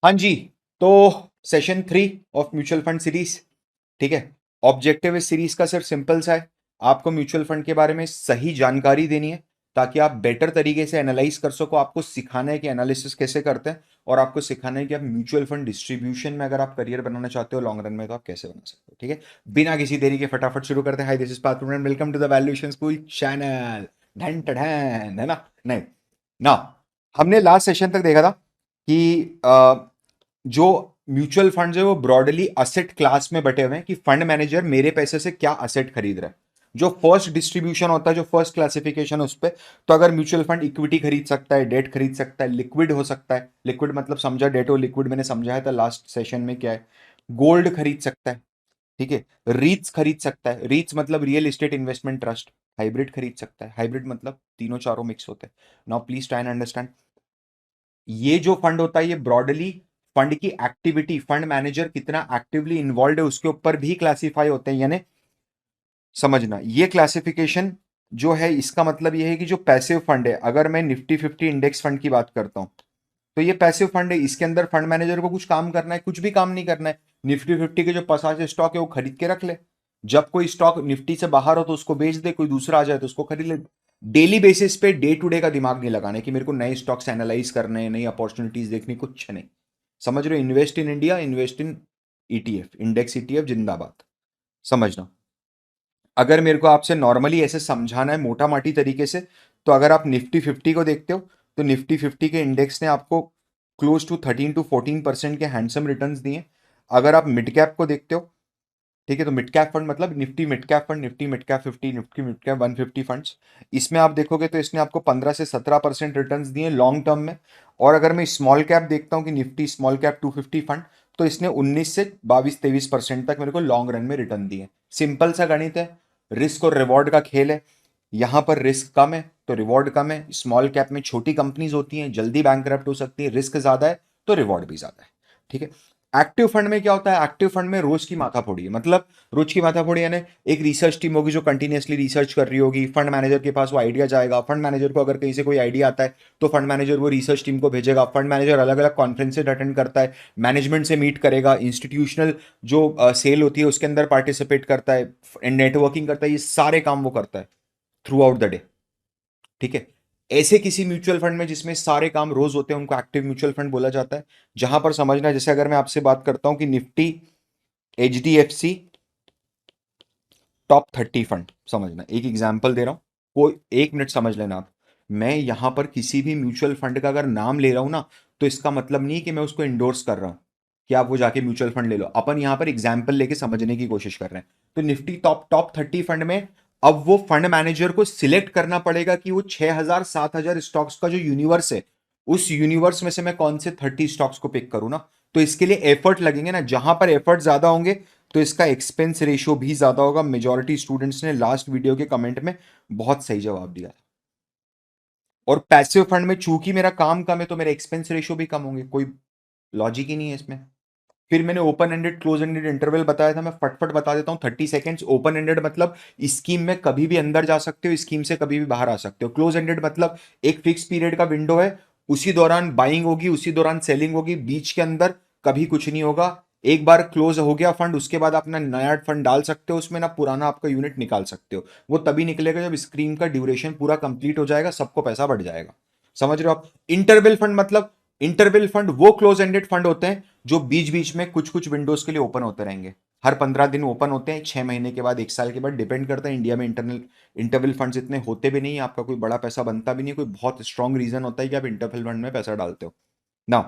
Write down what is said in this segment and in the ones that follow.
हाँ जी। तो session 3 of mutual fund series. ठीक है। ऑब्जेक्टिव इस सीरीज का सिर्फ सिंपल सा है, आपको म्यूचुअल फंड के बारे में सही जानकारी देनी है ताकि आप बेटर तरीके से एनालाइज कर सको। आपको सिखाना है कि एनालिसिस कैसे करते हैं और आपको सिखाना है कि आप म्यूचुअल फंड डिस्ट्रीब्यूशन में अगर आप करियर बनाना चाहते हो लॉन्ग रन में तो आप कैसे बना सकते हो। ठीक है, बिना किसी देरी के फटाफट शुरू करते हैं। Hi, this is Parth and welcome to the valuation school channel. ढन ढन है ना? नहीं ना। हमने लास्ट सेशन तक देखा था कि जो म्यूचुअल फंड्स है वो ब्रॉडली असेट क्लास में बटे हुए हैं कि फंड मैनेजर मेरे पैसे से क्या असेट खरीद रहा है। जो फर्स्ट डिस्ट्रीब्यूशन होता है, जो फर्स्ट क्लासिफिकेशन उस पर, तो अगर म्यूचुअल फंड इक्विटी खरीद सकता है, डेट खरीद सकता है, लिक्विड हो सकता है। लिक्विड मतलब समझा, डेट और लिक्विड मैंने समझाया था लास्ट सेशन में क्या है। गोल्ड खरीद सकता है। ठीक है। रीट्स खरीद सकता है। रीट्स मतलब real estate investment trust. Hybrid खरीद सकता है। हाइब्रिड मतलब तीनों चारों मिक्स होते हैं। Now please try and understand, ये जो फंड होता है ये ब्रॉडली फंड की एक्टिविटी, फंड मैनेजर कितना एक्टिवली इन्वॉल्व है उसके ऊपर भी क्लासिफाई होते हैं। यानी समझना, ये क्लासिफिकेशन जो है इसका मतलब ये है कि जो पैसिव फंड है, अगर मैं निफ्टी 50 इंडेक्स फंड की बात करता हूं तो ये पैसिव फंड है। इसके अंदर फंड मैनेजर को कुछ काम करना है? कुछ भी काम नहीं करना है। निफ्टी 50 के जो 50 स्टॉक है वो खरीद के रख ले। जब कोई स्टॉक निफ्टी से बाहर हो तो उसको बेच दे, कोई दूसरा आ जाए तो उसको खरीद ले। डेली बेसिस पे डे टू डे का दिमाग नहीं लगाना कि मेरे को नए स्टॉक्स एनालाइज करने हैं, नई अपॉर्चुनिटीज देखनी, कुछ नहीं। समझ रहे हो? Invest in India, invest in ETF, index ETF जिंदाबाद। समझना, अगर मेरे को आपसे नॉर्मली ऐसे समझाना है मोटा माटी तरीके से, तो अगर आप निफ्टी 50 को देखते हो तो निफ्टी 50 के इंडेक्स ने आपको क्लोज टू 13 to 14% के हैंडसम रिटर्न्स दिए। अगर आप मिड कैप को देखते हो, ठीक है, तो मिड कैप फंड मतलब Nifty mid cap fund, Nifty mid cap 50, Nifty mid cap 150 funds, इसमें आप देखोगे तो इसने आपको 15 से 17% रिटर्न्स दिए लॉन्ग टर्म में। और अगर मैं स्मॉल कैप देखता हूँ कि निफ्टी स्मॉल कैप 250 फंड, तो इसने 19 से 22-23% तक मेरे को लॉन्ग रन में रिटर्न दिए। सिंपल सा गणित है, रिस्क और रिवॉर्ड का खेल है। यहां पर रिस्क कम है तो रिवॉर्ड कम है। स्मॉल कैप में छोटी कंपनीज होती हैं, जल्दी बैंकरप्ट हो सकती है, रिस्क ज्यादा है तो रिवॉर्ड भी ज्यादा है। ठीक है। एक्टिव फंड में क्या होता है? एक्टिव फंड में रोज की माथाफोड़ी है। मतलब रोज की माथाफोड़ी यानी एक रिसर्च टीम होगी जो कंटिन्यूअसली रिसर्च कर रही होगी। फंड मैनेजर के पास वो आइडिया जाएगा, फंड मैनेजर को अगर कहीं से कोई आइडिया आता है तो फंड मैनेजर वो रिसर्च टीम को भेजेगा। फंड मैनेजर अलग अलग कॉन्फ्रेंसेज अटेंड करता है, मैनेजमेंट से मीट करेगा, इंस्टीट्यूशनल जो सेल होती है उसके अंदर पार्टिसिपेट करता है, नेटवर्किंग करता है। ये सारे काम वो करता है थ्रू आउट द डे। ठीक है। ऐसे किसी म्यूचुअल फंड में जिसमें सारे काम रोज होते हैं उनको एक्टिव म्यूचुअल फंड बोला जाता है। जहां पर समझना, जैसे अगर मैं आपसे बात करता हूं कि निफ्टी एचडीएफसी टॉप 30 फंड, समझना एक एग्जांपल दे रहा हूं, कोई 1 मिनट समझ लेना आप। मैं यहां पर किसी भी म्यूचुअल फंड का अगर नाम ले रहा हूं ना, तो इसका मतलब नहीं कि मैं उसको इंडोर्स कर रहा हूं कि आप वो जाके म्यूचुअल फंड ले लो। अपन यहां पर एग्जाम्पल लेके समझने की कोशिश कर रहे हैं। तो निफ्टी टॉप टॉप 30 फंड में अब वो फंड मैनेजर को सिलेक्ट करना पड़ेगा कि वो 6,000 7,000 स्टॉक्स का जो यूनिवर्स है, उस यूनिवर्स में से मैं कौन से 30 स्टॉक्स को पिक करूं ना। तो इसके लिए एफर्ट लगेंगे ना, जहां पर एफर्ट ज्यादा होंगे तो इसका एक्सपेंस रेशियो भी ज्यादा होगा। मेजॉरिटी स्टूडेंट्स ने लास्ट वीडियो के कमेंट में बहुत सही जवाब दिया। और पैसिव फंड में चूंकि मेरा काम कम है तो मेरे एक्सपेंस रेशियो भी कम होंगे। कोई लॉजिक ही नहीं है इसमें। फिर मैंने open ended close ended interval बताया था, मैं फटफट बता देता हूँ। 30 सेकेंड्स ओपन एंडेड मतलब स्कीम में कभी भी अंदर जा सकते हो, स्कीम से कभी भी बाहर आ सकते हो। क्लोज एंडेड मतलब एक फिक्स पीरियड का विंडो है, उसी दौरान बाइंग होगी, उसी दौरान सेलिंग होगी, बीच के अंदर कभी कुछ नहीं होगा। एक बार क्लोज हो गया फंड, उसके बाद अपना नया फंड डाल सकते हो उसमें, ना पुराना आपका यूनिट निकाल सकते हो। वो तभी निकलेगा जब स्क्रीन का ड्यूरेशन पूरा कंप्लीट हो जाएगा, सबको पैसा बढ़ जाएगा। समझ रहे हो आप? इंटरवल फंड मतलब, इंटरवल फंड वो क्लोज एंडेड फंड होते हैं जो बीच बीच में कुछ कुछ विंडोज के लिए ओपन होते रहेंगे। हर 15 दिन ओपन होते हैं, 6 महीने के बाद, 1 साल के बाद, डिपेंड करता है। इंडिया में इंटरनल इंटरवल फंड्स इतने होते भी नहीं है, आपका कोई बड़ा पैसा बनता भी नहीं है, कोई बहुत स्ट्रांग रीजन होता है कि आप इंटरवल फंड में पैसा डालते हो ना।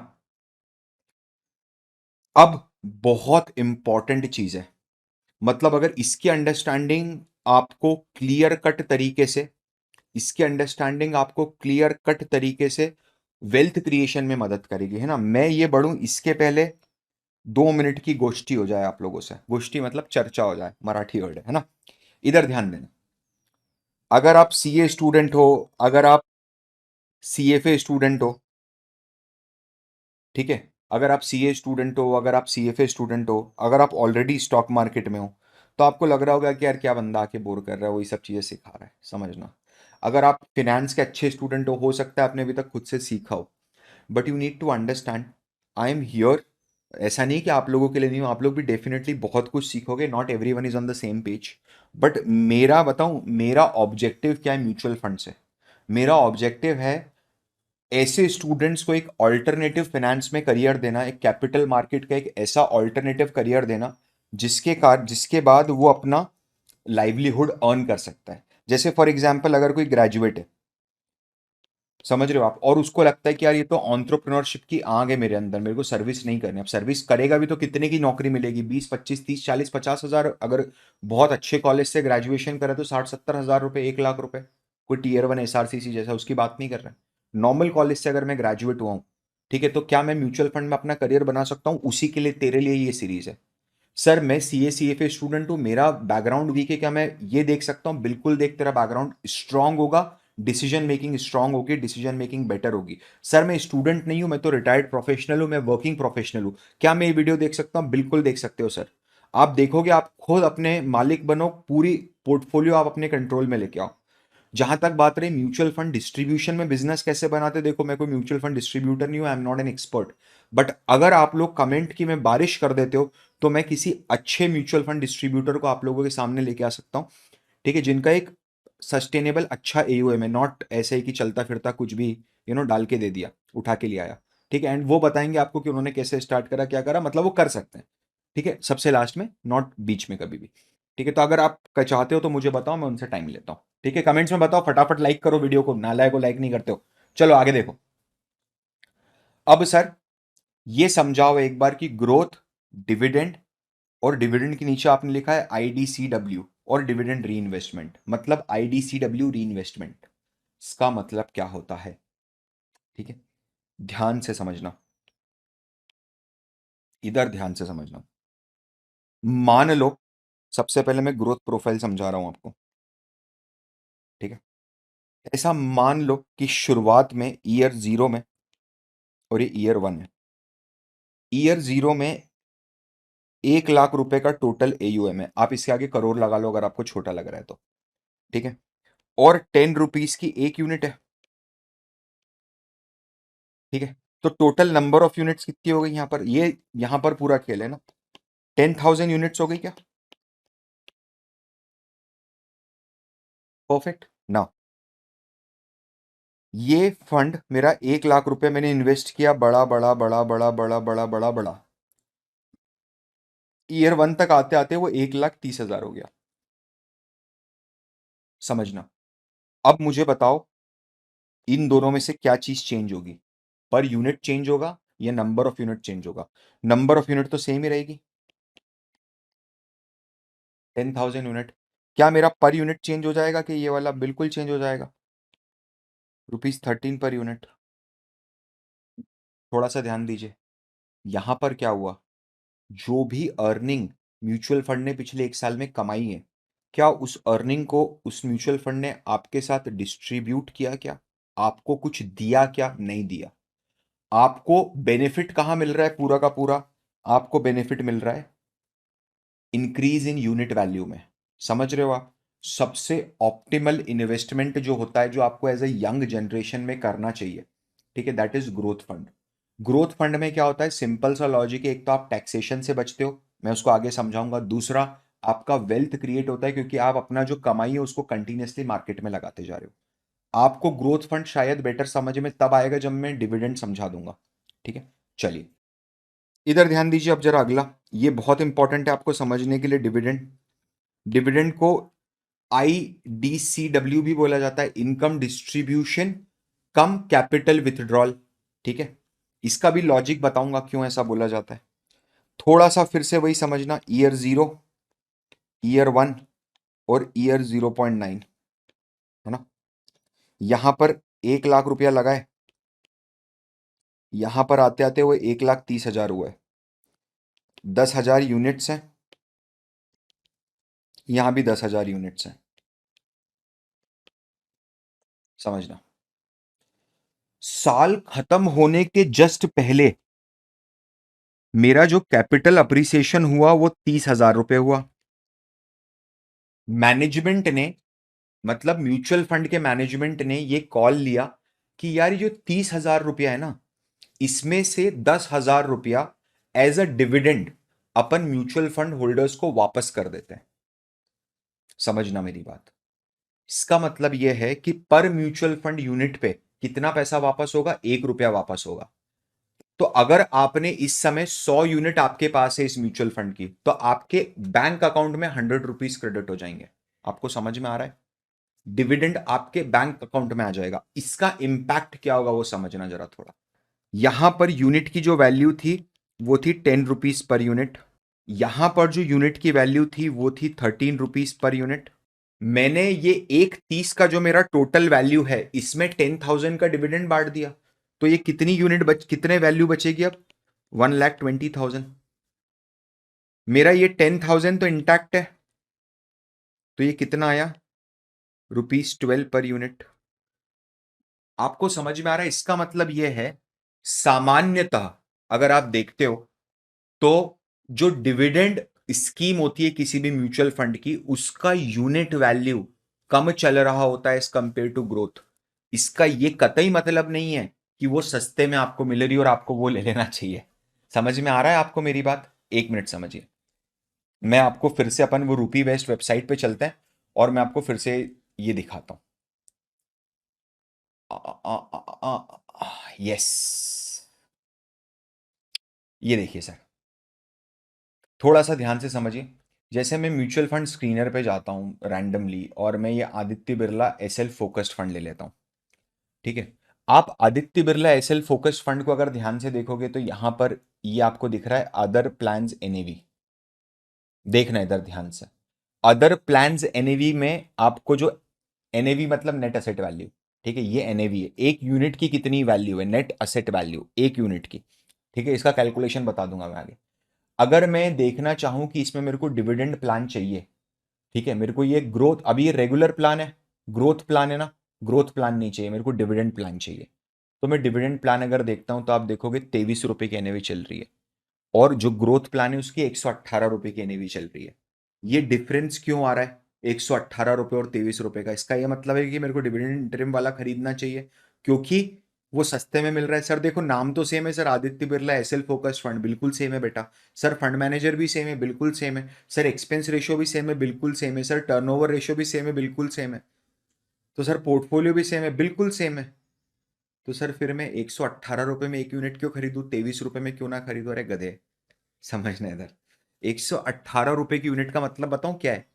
अब बहुत इंपॉर्टेंट चीज है, मतलब अगर इसकी अंडरस्टैंडिंग आपको क्लियर कट तरीके से, इसकी अंडरस्टैंडिंग आपको क्लियर कट तरीके से वेल्थ क्रिएशन में मदद करेगी, है ना। मैं ये बढ़ूं इसके पहले 2 मिनट की गोष्ठी हो जाए आप लोगों से। गोष्ठी मतलब चर्चा हो जाए, मराठी वर्ड है ना। इधर ध्यान देना, अगर आप सीए स्टूडेंट हो, अगर आप सीएफए स्टूडेंट हो, ठीक है, अगर आप सीए स्टूडेंट हो, अगर आप सीएफए स्टूडेंट हो, अगर आप ऑलरेडी स्टॉक मार्केट में हो, तो आपको लग रहा होगा कि यार क्या बंदा आके बोर कर रहा है, वही सब चीजें सिखा रहा है। समझना, अगर आप फिनेंस के अच्छे स्टूडेंट हो सकता है आपने अभी तक खुद से सीखा हो, but you need to understand I am here. ऐसा नहीं कि आप लोगों के लिए नहीं हूँ, आप लोग भी डेफिनेटली बहुत कुछ सीखोगे, not every one is on the same page. But मेरा बताऊं, मेरा ऑब्जेक्टिव क्या है म्यूचुअल फंड से? मेरा ऑब्जेक्टिव है ऐसे स्टूडेंट्स को एक ऑल्टरनेटिव फाइनेंस में करियर देना, एक कैपिटल मार्केट का एक ऐसा ऑल्टरनेटिव करियर देना जिसके बाद वो अपना लाइवलीहुड अर्न कर सकता है। जैसे फॉर एग्जाम्पल अगर कोई ग्रेजुएट है, समझ रहे हो आप, और उसको लगता है कि यार ये तो एंटरप्रेन्योरशिप की आग है मेरे अंदर, मेरे को सर्विस नहीं करनी। अब सर्विस करेगा भी तो कितने की नौकरी मिलेगी? 20, 25, 30, 40, 50 हजार। अगर बहुत अच्छे कॉलेज से ग्रेजुएशन करे तो 60, 70 हजार रुपए, 1 लाख रुपए। कोई टीयर 1 एसआरसीसी जैसा, उसकी बात नहीं कर रहे। नॉर्मल कॉलेज से अगर मैं ग्रेजुएट हुआ हूँ, ठीक है, तो क्या मैं म्यूचुअल फंड में अपना करियर बना सकता हूँ? उसी के लिए तेरे लिए ये सीरीज है। सर मैं CA CFA स्टूडेंट हूँ, मेरा बैकग्राउंड वीक है, क्या मैं ये देख सकता हूँ? बिल्कुल देख, तेरा बैकग्राउंड स्ट्रांग होगा, डिसीजन मेकिंग स्ट्रांग होगी, डिसीजन मेकिंग बेटर होगी। सर मैं स्टूडेंट नहीं हूं, मैं तो रिटायर्ड प्रोफेशनल हूं, मैं वर्किंग प्रोफेशनल हूं, क्या मैं ये वीडियो देख सकता हूं? बिल्कुल देख सकते हो सर। आप देखोगे, आप खुद अपने मालिक बनो, पूरी पोर्टफोलियो आप अपने कंट्रोल में लेके आओ। जहां तक बात रही म्यूचुअल फंड डिस्ट्रीब्यूशन में बिजनेस कैसे बनाते, देखो मैं कोई म्यूचुअल फंड डिस्ट्रीब्यूटर नहीं हूं, I am not an expert. But अगर आप लोग कमेंट की मैं बारिश कर देते हो, तो मैं किसी अच्छे म्यूचुअल फंड डिस्ट्रीब्यूटर को आप लोगों के सामने लेके आ सकता हूं, ठीक है, जिनका एक सस्टेनेबल अच्छा AUM है, नॉट ऐसे ही कि चलता फिरता कुछ भी डाल के दे दिया, उठा के ले आया। ठीक है, एंड वो बताएंगे आपको कि उन्होंने कैसे स्टार्ट करा, क्या करा, मतलब वो कर सकते हैं। ठीक है, सबसे लास्ट में, नॉट बीच में कभी भी। ठीक है, तो अगर आप चाहते हो तो मुझे बताओ, मैं उनसे टाइम लेता हूँ। ठीक है, कमेंट्स में बताओ, फटाफट लाइक करो वीडियो को, नालायक को लाइक नहीं करते हो। चलो आगे देखो। अब सर ये समझाओ एक बार कि ग्रोथ, डिविडेंड, और डिविडेंड के नीचे आपने लिखा है IDCW, और डिविडेंड री इन्वेस्टमेंट, मतलब IDCW री इन्वेस्टमेंट, इसका मतलब क्या होता है? ठीक है, ध्यान से समझना, इधर ध्यान से समझना। मान लो, सबसे पहले मैं ग्रोथ प्रोफाइल समझा रहा हूं आपको। ठीक है, ऐसा मान लो कि शुरुआत में ईयर 0 में, और ये ईयर 1 है। ईयर 0 में 1 लाख रुपए का टोटल AUM है, आप इसके आगे करोड़ लगा लो अगर आपको छोटा लग रहा है तो। ठीक है, और 10 रुपीज की एक यूनिट है। ठीक है, तो टोटल नंबर ऑफ यूनिट्स कितनी हो गई यहां पर? ये यहां पर पूरा खेल है ना, 10,000 यूनिट्स हो गई क्या? परफेक्ट ना। ये फंड मेरा 1 लाख रुपए मैंने इन्वेस्ट किया, बड़ा बड़ा बड़ा बड़ा बड़ा बड़ा बड़ा बड़ा, ईयर 1 तक आते आते वो 1,30,000 हो गया। समझना। अब मुझे बताओ, इन दोनों में से क्या चीज चेंज होगी? पर यूनिट चेंज होगा या नंबर ऑफ यूनिट चेंज होगा? नंबर ऑफ यूनिट तो सेम ही रहेगी, 10,000 यूनिट। क्या मेरा पर यूनिट चेंज हो जाएगा कि ये वाला बिल्कुल चेंज हो जाएगा? ₹13 पर यूनिट। थोड़ा सा ध्यान दीजिए, यहां पर क्या हुआ? जो भी अर्निंग म्यूचुअल फंड ने पिछले 1 साल में कमाई है, क्या उस अर्निंग को उस म्यूचुअल फंड ने आपके साथ डिस्ट्रीब्यूट किया क्या? आपको कुछ दिया क्या? नहीं दिया। आपको बेनिफिट कहां मिल रहा है पूरा का पूरा? आपको बेनिफिट मिल रहा है इंक्रीज इन यूनिट वैल्यू में। समझ रहे हो आप? सबसे ऑप्टिमल इन्वेस्टमेंट जो होता है, जो आपको एज ए यंग जनरेशन में करना चाहिए, ठीक है, that is growth fund. Growth fund में क्या होता है? सिंपल सा लॉजिक है, एक तो आप टैक्सेशन से बचते हो, मैं उसको आगे समझाऊंगा। दूसरा, आपका वेल्थ क्रिएट होता है, क्योंकि आप अपना जो कमाई है उसको कंटिन्यूसली मार्केट में लगाते जा रहे हो। आपको ग्रोथ फंड शायद बेटर समझ में तब आएगा जब मैं डिविडेंड समझा दूंगा। ठीक है, चलिए इधर ध्यान दीजिए। अब जरा अगला, ये बहुत इंपॉर्टेंट है आपको समझने के लिए। डिविडेंड, डिविडेंड को IDCW भी बोला जाता है, इनकम डिस्ट्रीब्यूशन कम कैपिटल विथड्रॉल। ठीक है, इसका भी लॉजिक बताऊंगा क्यों ऐसा बोला जाता है। थोड़ा सा फिर से वही समझना, ईयर 0, ईयर 1 और ईयर 0.9, है ना। यहां पर 1 लाख रुपया लगा है, यहां पर आते आते वो 1,30,000 हुआ है। 10,000 यूनिट्स हैं, यहां भी 10,000 यूनिट्स हैं। समझना, साल खत्म होने के जस्ट पहले मेरा जो कैपिटल अप्रिसिएशन हुआ वो 30,000 रुपए हुआ। मैनेजमेंट ने, मतलब म्यूचुअल फंड के मैनेजमेंट ने ये कॉल लिया कि यार ये जो 30,000 रुपया है ना, इसमें से 10,000 रुपया एज अ डिविडेंड अपन म्यूचुअल फंड होल्डर्स को वापस कर देते हैं। समझना मेरी बात। इसका मतलब यह है कि पर म्यूचुअल फंड यूनिट पे कितना पैसा वापस होगा? 1 रुपया वापस होगा। तो अगर आपने इस समय 100 यूनिट आपके पास है इस म्यूचुअल फंड की, तो आपके बैंक अकाउंट में 100 रुपीज क्रेडिट हो जाएंगे। आपको समझ में आ रहा है? डिविडेंड आपके बैंक अकाउंट में आ जाएगा। इसका इंपैक्ट क्या होगा वो समझना जरा थोड़ा। यहां पर यूनिट की जो वैल्यू थी वो थी 10 रुपीज पर यूनिट। यहां पर जो यूनिट की वैल्यू थी वो थी 13 रुपीज पर यूनिट। मैंने ये 1/30 का जो मेरा टोटल वैल्यू है इसमें 10,000 का डिविडेंड बांट दिया, तो ये कितनी यूनिट कितने वैल्यू बचेगी अब? 1,20,000। मेरा ये 10,000 तो इंटैक्ट है, तो ये कितना आया? ₹12 पर यूनिट। आपको समझ में आ रहा है? इसका मतलब यह है, सामान्यतः अगर आप देखते हो तो जो डिविडेंड स्कीम होती है किसी भी म्यूचुअल फंड की, उसका यूनिट वैल्यू कम चल रहा होता है एज कंपेयर टू ग्रोथ। इसका ये कतई मतलब नहीं है कि वो सस्ते में आपको मिल रही और आपको वो ले लेना चाहिए। समझ में आ रहा है आपको मेरी बात? 1 मिनट समझिए। मैं आपको फिर से अपन वो रूपी वेस्ट वेबसाइट पे चलते हैं और मैं आपको फिर से ये दिखाता हूं। यस, ये देखिए सर, थोड़ा सा ध्यान से समझिए। जैसे मैं म्यूचुअल फंड स्क्रीनर पे जाता हूँ रैंडमली और मैं ये Aditya Birla SL focused fund ले लेता हूँ। ठीक है, आप Aditya Birla SL focused fund को अगर ध्यान से देखोगे तो यहां पर ये आपको दिख रहा है अदर प्लान्स एनएवी। देखना इधर ध्यान से। अदर प्लान्स एनएवी में आपको जो एनएवी मतलब नेट असेट वैल्यू, ठीक है, ये एनएवी है। एक यूनिट की कितनी वैल्यू है? नेट असेट वैल्यू एक यूनिट की। ठीक है, इसका कैलकुलेशन बता दूंगा मैं आगे। अगर मैं देखना चाहूं कि इसमें मेरे को डिविडेंड प्लान चाहिए, ठीक है, मेरे को ये ग्रोथ, अभी ये रेगुलर प्लान है, ग्रोथ प्लान है ना, ग्रोथ प्लान नहीं चाहिए मेरे को, डिविडेंड प्लान चाहिए। तो मैं डिविडेंड प्लान अगर देखता हूं तो आप देखोगे 23 रुपए की एनएवी चल रही है, और जो ग्रोथ प्लान है उसकी 118 रुपए की एनएवी चल रही है। ये डिफरेंस क्यों आ रहा है 118 रुपए और 23 रुपए का? इसका ये मतलब है कि मेरे को डिविडेंड इंटरिम वाला खरीदना चाहिए, क्योंकि वो सस्ते में मिल रहा है। सर देखो, नाम तो सेम है sir, Aditya Birla SL focus fund, बिल्कुल सेम है बेटा। सर फंड मैनेजर भी सेम है, बिल्कुल सेम है। सर एक्सपेंस रेशियो भी सेम है, बिल्कुल सेम है। सर टर्नओवर रेशियो भी सेम है, बिल्कुल सेम है। तो सर पोर्टफोलियो भी सेम है, बिल्कुल सेम है। तो सर फिर मैं 118 रुपए में एक यूनिट क्यों खरीदूं? 23 रुपए में क्यों ना खरीदूं? अरे गधे, समझना इधर। 118 रुपए की यूनिट का मतलब बताऊं क्या है?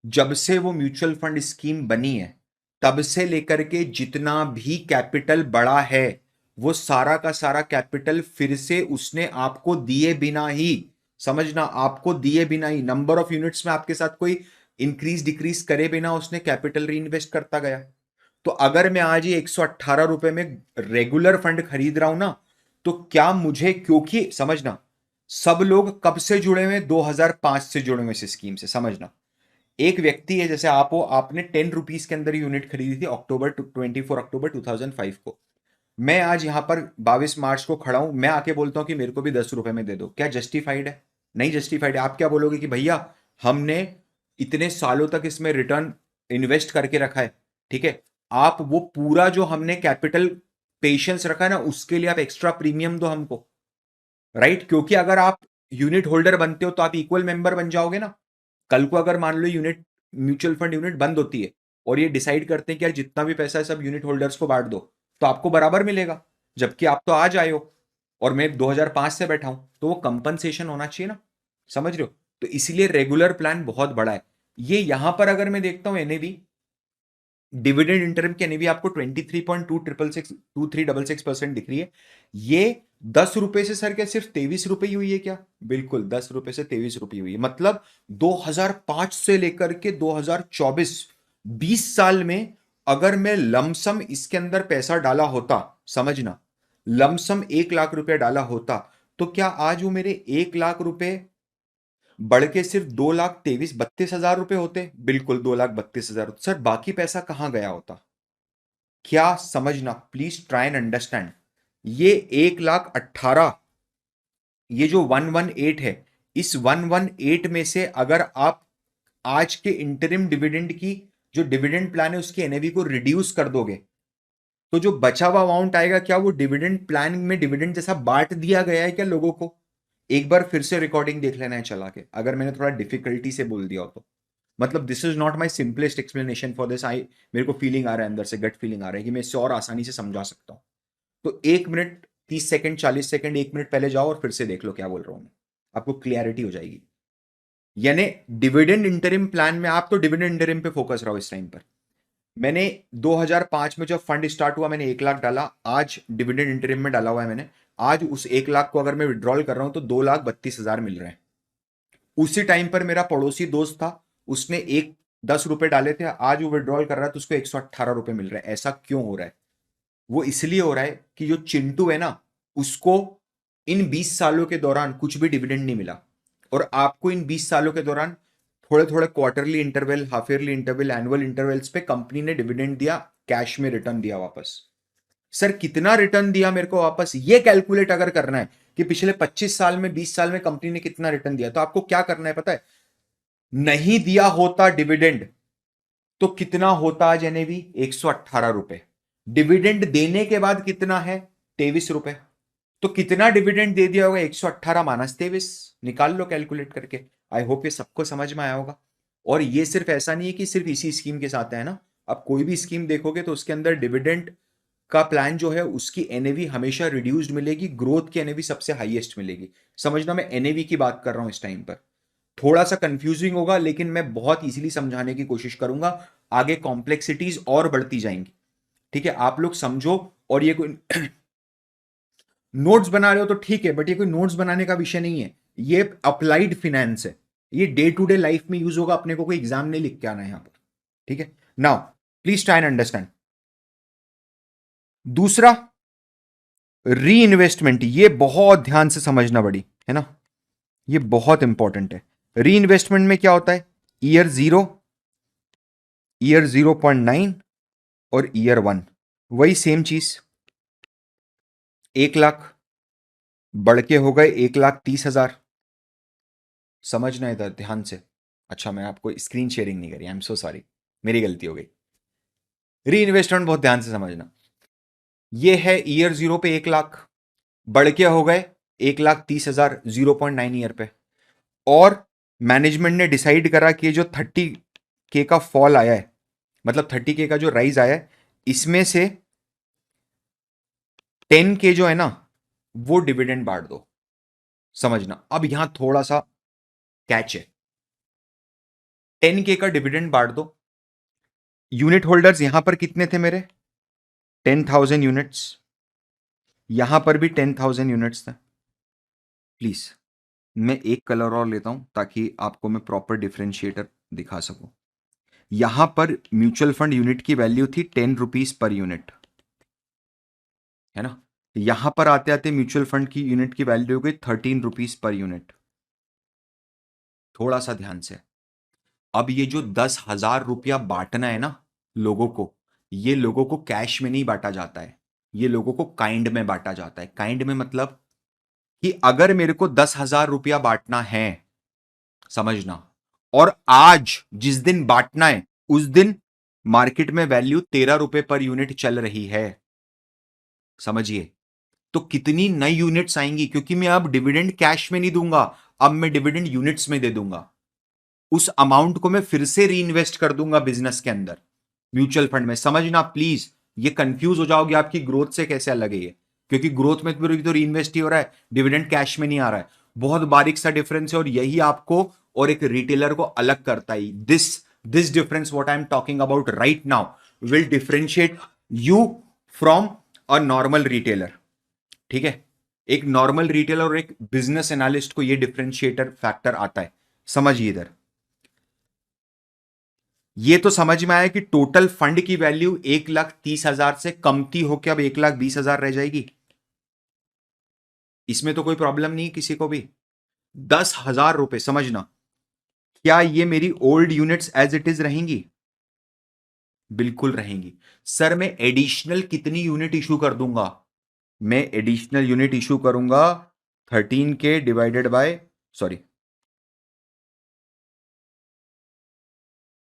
जब से वो म्यूचुअल फंड स्कीम बनी है तब से लेकर के जितना भी कैपिटल बढ़ा है, वो सारा का सारा कैपिटल फिर से उसने आपको दिए बिना ही, समझना, आपको दिए बिना ही, नंबर ऑफ यूनिट्स में आपके साथ कोई इंक्रीज डिक्रीज करे बिना उसने कैपिटल री इन्वेस्ट करता गया। तो अगर मैं आज ये 118 रुपए में रेगुलर फंड खरीद रहा हूं ना, तो क्या मुझे, क्योंकि समझना, सब लोग कब से जुड़े हुए? 2005 से जुड़े हुए इस स्कीम से। समझना, एक व्यक्ति है जैसे आप हो, आपने 10 रुपीज के अंदर यूनिट खरीदी थी अक्टूबर 24 अक्टूबर 2005 को। मैं आज यहां पर 22 मार्च को खड़ा हूं, मैं आके बोलता हूं कि मेरे को भी 10 रुपए में दे दो, क्या जस्टिफाइड है? नहीं जस्टिफाइड है। आप क्या बोलोगे कि भैया हमने इतने सालों तक इसमें रिटर्न इन्वेस्ट करके रखा है, ठीक है, आप वो पूरा जो हमने कैपिटल पेशेंस रखा है ना, उसके लिए आप एक्स्ट्रा प्रीमियम दो हमको, राइट? क्योंकि अगर आप यूनिट होल्डर बनते हो तो आप इक्वल मेंबर बन जाओगे ना। कल को अगर मान लो यूनिट, म्यूचुअल फंड यूनिट बंद होती है और ये डिसाइड करते हैं कि यार जितना भी पैसा है सब यूनिट होल्डर्स को बांट दो, तो आपको बराबर मिलेगा। जबकि आप तो आज आए हो और मैं 2005 से बैठा हूं, तो वो कंपनसेशन होना चाहिए ना। समझ रहे हो? तो इसलिए रेगुलर प्लान बहुत बड़ा है। ये यहां पर अगर मैं देखता हूं एनएवी, डिविडेंड इंटरम की एनएवी आपको 23.2366% दिख रही है। ये 10 रुपए से सर क्या सिर्फ 23 रुपए ही हुई है क्या? बिल्कुल 10 रुपए से 23 रुपए हुई है। मतलब 2005 से लेकर के 2024, 20 साल में अगर मैं लमसम इसके अंदर पैसा डाला होता, समझना, लमसम 1 लाख रुपया डाला होता, तो क्या आज वो मेरे 1 लाख रुपए बढ़ के सिर्फ 2,23,32,000 रुपए होते? बिल्कुल 2,32,000। सर बाकी पैसा कहां गया होता? क्या समझना, प्लीज ट्राई एंड अंडरस्टैंड। ये 1,18,000, ये जो 118 है, इस 118 में से अगर आप आज के इंटरिम डिविडेंड की, जो डिविडेंड प्लान है उसकी एनएवी को रिड्यूस कर दोगे, तो जो बचा हुआ अमाउंट आएगा, क्या वो डिविडेंड प्लान में डिविडेंड जैसा बांट दिया गया है क्या लोगों को? एक बार फिर से रिकॉर्डिंग देख लेना है चला के, अगर मैंने थोड़ा डिफिकल्टी से बोल दिया हो तो। मतलब this is not my simplest explanation for this, I मेरे को फीलिंग आ रहा है अंदर से, गट फीलिंग आ रहा है कि मैं इससे और आसानी से समझा सकता हूँ। तो 1 मिनट 30 सेकंड 40 सेकंड 1 मिनट पहले जाओ और फिर से देख लो क्या बोल रहा हूं मैं, आपको क्लियरिटी हो जाएगी। यानी डिविडेंड इंटरिम प्लान में आप तो डिविडेंड इंटरिम पे फोकस रहो इस टाइम पर। मैंने 2005 में जब फंड स्टार्ट हुआ मैंने 1 लाख डाला, आज डिविडेंड इंटरिम में डाला हुआ है मैंने। आज उस 1 लाख को अगर मैं विड्रॉल कर रहा हूं तो 2,32,000 मिल रहे हैं। उसी टाइम पर मेरा पड़ोसी दोस्त था, उसने 10 रुपए डाले थे, आज वो विड्रॉल कर रहा है तो उसको 118 रुपए मिल रहे हैं। ऐसा क्यों हो रहा है? वो इसलिए हो रहा है कि जो चिंटू है ना, उसको इन 20 सालों के दौरान कुछ भी डिविडेंड नहीं मिला, और आपको इन 20 सालों के दौरान थोड़े थोड़े quarterly interval, half yearly interval, annual intervals पे कंपनी ने डिविडेंड दिया, कैश में रिटर्न दिया वापस। सर कितना रिटर्न दिया मेरे को वापस, ये कैलकुलेट अगर करना है कि पिछले 25 साल में 20 साल में कंपनी ने कितना रिटर्न दिया, तो आपको क्या करना है पता है? नहीं दिया होता डिविडेंड तो कितना होता आज एनएवी? 118 रुपए। डिविडेंड देने के बाद कितना है? 23 रुपए। तो कितना डिविडेंड दे दिया होगा? 118 माइनस 23, निकाल लो कैलकुलेट करके। आई होप ये सबको समझ में आया होगा। और ये सिर्फ ऐसा नहीं है कि सिर्फ इसी स्कीम के साथ है ना, आप कोई भी स्कीम देखोगे तो उसके अंदर डिविडेंड का प्लान जो है उसकी एनएवी हमेशा रिड्यूस्ड मिलेगी, ग्रोथ की एनएवी सबसे हाईएस्ट मिलेगी। समझना, मैं एनएवी की बात कर रहा हूं इस टाइम पर। थोड़ा सा कंफ्यूजिंग होगा लेकिन मैं बहुत इजीली समझाने की कोशिश करूंगा, आगे कॉम्प्लेक्सिटीज और बढ़ती जाएंगी। ठीक है, आप लोग समझो। और ये कोई नोट्स बना रहे हो तो ठीक है, बट ये कोई नोट्स बनाने का विषय नहीं है, ये अप्लाइड फिनेंस है। ये डे टू डे लाइफ में यूज होगा, अपने को कोई एग्जाम नहीं लिख के आना है यहां पर। ठीक है, now please try and understand. दूसरा, री इन्वेस्टमेंट, ये बहुत ध्यान से समझना बड़ी है ना, ये बहुत इंपॉर्टेंट है। री इन्वेस्टमेंट में क्या होता है? ईयर 0, ईयर 0.9 और ईयर 1, वही सेम चीज। 1 लाख बढ़ के हो गए 1,30,000। समझना इधर ध्यान से। अच्छा, मैं आपको स्क्रीन शेयरिंग नहीं करी, आई एम सो सॉरी, मेरी गलती हो गई। री इन्वेस्टमेंट बहुत ध्यान से समझना। ये है ईयर 0 पे 1 लाख, बढ़ के हो गए 1,30,000 0.9 ईयर पे। और मैनेजमेंट ने डिसाइड करा कि जो 30K का फॉल आया है, मतलब 30K का जो राइज आया है, इसमें से 10K जो है ना, वो डिविडेंड बांट दो। समझना, अब यहां थोड़ा सा कैच है। 10K का डिविडेंड बांट दो। यूनिट होल्डर्स यहां पर कितने थे मेरे? 10,000 यूनिट्स। यहां पर भी 10,000 यूनिट्स थे। प्लीज, मैं एक कलर और लेता हूं ताकि आपको मैं प्रॉपर डिफरेंशिएटर दिखा सकूं। यहां पर म्यूचुअल फंड यूनिट की वैल्यू थी 10 रुपीज पर यूनिट, है ना। यहां पर आते आते म्यूचुअल फंड की यूनिट की वैल्यू हो गई 13 रुपीज पर यूनिट। थोड़ा सा ध्यान से। अब ये जो 10,000 रुपया बांटना है ना लोगों को, ये लोगों को कैश में नहीं बांटा जाता है, ये लोगों को काइंड में बांटा जाता है। काइंड में मतलब कि अगर मेरे को 10,000 रुपया बांटना है, समझना, और आज जिस दिन बांटना है उस दिन मार्केट में वैल्यू 13 रुपए पर यूनिट चल रही है, समझिए, तो कितनी नई यूनिट्स आएंगी, क्योंकि मैं अब डिविडेंड कैश में नहीं दूंगा, अब मैं डिविडेंड यूनिट्स में दे दूंगा। उस अमाउंट को मैं फिर से री इन्वेस्ट कर दूंगा बिजनेस के अंदर, म्यूचुअल फंड में। समझना प्लीज, ये कंफ्यूज हो जाओगे आपकी ग्रोथ से कैसे अलग है ये, क्योंकि ग्रोथ में तो री इन्वेस्ट ही हो रहा है, डिविडेंड कैश में नहीं आ रहा है। बहुत बारीक सा डिफरेंस है, और यही आपको और एक रिटेलर को अलग करता है। This difference what I am talking about right now will differentiate you from a normal retailer. ठीक है, एक नॉर्मल रिटेलर और एक बिजनेस एनालिस्ट को ये डिफरेंशिएटर फैक्टर आता है। समझिए इधर, ये तो समझ में आया कि टोटल फंड की वैल्यू 1,30,000 से कमती होकर अब 1,20,000 रह जाएगी। इसमें तो कोई प्रॉब्लम नहीं किसी को भी। 10,000 रुपए, समझना, क्या ये मेरी old units as it is रहेंगी? बिल्कुल रहेंगी। सर मैं एडिशनल कितनी यूनिट इशू कर दूंगा? मैं एडिशनल यूनिट इशू करूंगा 13K divided by, sorry,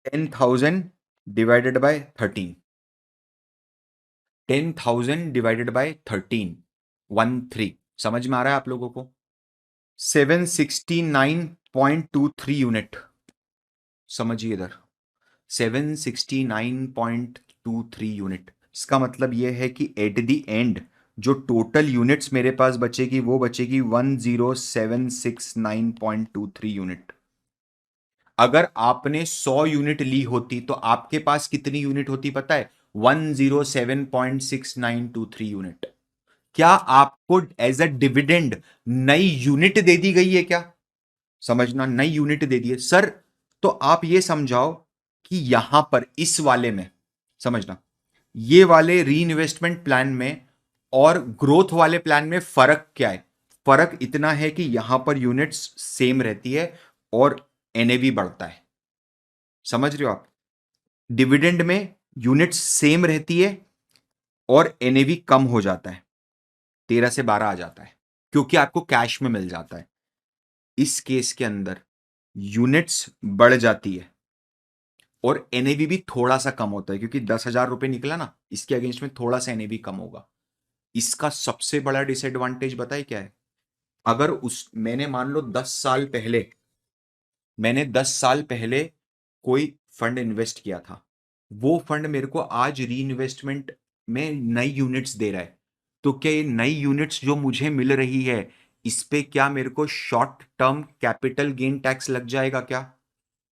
10,000 divided by 13। 10,000 divided by 13, 13 समझ में आ रहा है आप लोगों को? 769.23 यूनिट, समझिए इधर 769.23 यूनिट। इसका मतलब यह है कि एट द एंड जो टोटल यूनिट्स मेरे पास बचेगी वो बचेगी 10769.23 यूनिट। अगर आपने 100 यूनिट ली होती तो आपके पास कितनी यूनिट होती पता है? 107.6923 यूनिट। क्या आपको एज अ डिविडेंड नई यूनिट दे दी गई है क्या? समझना, नई यूनिट दे दी है सर। तो आप ये समझाओ कि यहां पर इस वाले में, समझना, ये वाले री इन्वेस्टमेंट प्लान में और ग्रोथ वाले प्लान में फर्क क्या है? फर्क इतना है कि यहां पर यूनिट्स सेम रहती है और एनएवी बढ़ता है। समझ रहे हो आप? डिविडेंड में यूनिट्स सेम रहती है और एनएवी कम हो जाता है, 13 से 12 आ जाता है, क्योंकि आपको कैश में मिल जाता है। इस केस के अंदर यूनिट्स बढ़ जाती है और एनएवी भी थोड़ा सा कम होता है, क्योंकि 10,000 रुपए निकला ना, इसके अगेंस्ट में थोड़ा सा एनएवी कम होगा। इसका सबसे बड़ा डिसएडवांटेज बताए क्या है? अगर उस मैंने मान लो 10 साल पहले कोई फंड इन्वेस्ट किया था, वो फंड मेरे को आज री इन्वेस्टमेंट में नई यूनिट्स दे रहा है, तो क्या ये नई यूनिट्स जो मुझे मिल रही है इस पे क्या मेरे को short term capital gain tax लग जाएगा क्या?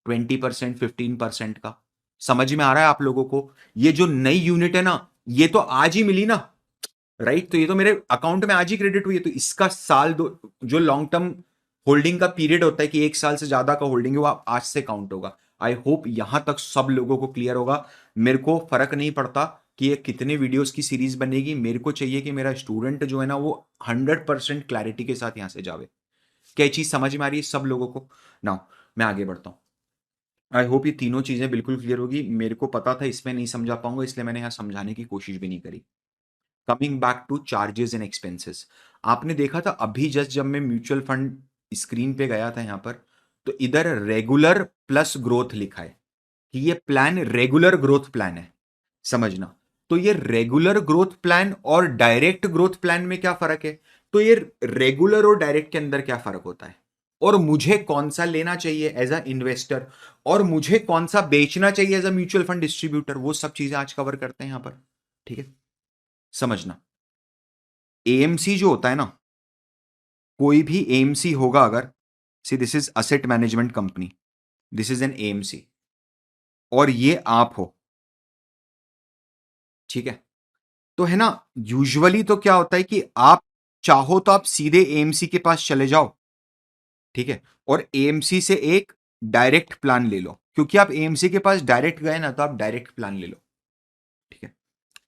20%, 15% का? समझ में आ रहा है आप लोगों को? ये जो नई यूनिट है ना, ये तो आज ही मिली ना, राइट? तो ये तो मेरे अकाउंट में आज ही क्रेडिट हुई है, तो इसका साल दो, जो लॉन्ग टर्म होल्डिंग का पीरियड होता है कि 1 साल से ज्यादा का होल्डिंग है, वो आज से काउंट होगा। आई होप यहां तक सब लोगों को क्लियर होगा। मेरे को फर्क नहीं पड़ता कि ये कितने वीडियोस की सीरीज बनेगी, मेरे को चाहिए कि मेरा स्टूडेंट जो है ना वो 100% क्लैरिटी के साथ यहां से जावे। क्या चीज समझ में आ रही है सब लोगों को? नाउ मैं आगे बढ़ता हूं। आई होप ये तीनों चीजें बिल्कुल क्लियर होगी। मेरे को पता था इसमें नहीं समझा पाऊंगा, इसलिए मैंने यहां समझाने की कोशिश भी नहीं करी। Coming back two charges and expenses, आपने देखा था अभी जस्ट जब मैं म्यूचुअल फंड स्क्रीन पे गया था यहां पर, तो इधर रेगुलर प्लस ग्रोथ लिखा है कि ये प्लान रेगुलर ग्रोथ प्लान है। समझना, तो ये रेगुलर ग्रोथ प्लान और डायरेक्ट ग्रोथ प्लान में क्या फर्क है? तो ये रेगुलर और डायरेक्ट के अंदर क्या फर्क होता है, और मुझे कौन सा लेना चाहिए एज अ इन्वेस्टर, और मुझे कौन सा बेचना चाहिए as a mutual fund distributor, वो सब चीजें आज कवर करते हैं यहां पर। ठीक है, समझना, एएमसी जो होता है ना, कोई भी एएमसी होगा अगर, see this is asset management company, this is an AMC, और ये आप हो, ठीक है? तो है ना, यूजुअली तो क्या होता है कि आप चाहो तो आप सीधे एएमसी के पास चले जाओ, ठीक है, और एएमसी से एक डायरेक्ट प्लान ले लो, क्योंकि आप एएमसी के पास डायरेक्ट गए ना, तो आप डायरेक्ट प्लान ले लो। ठीक है,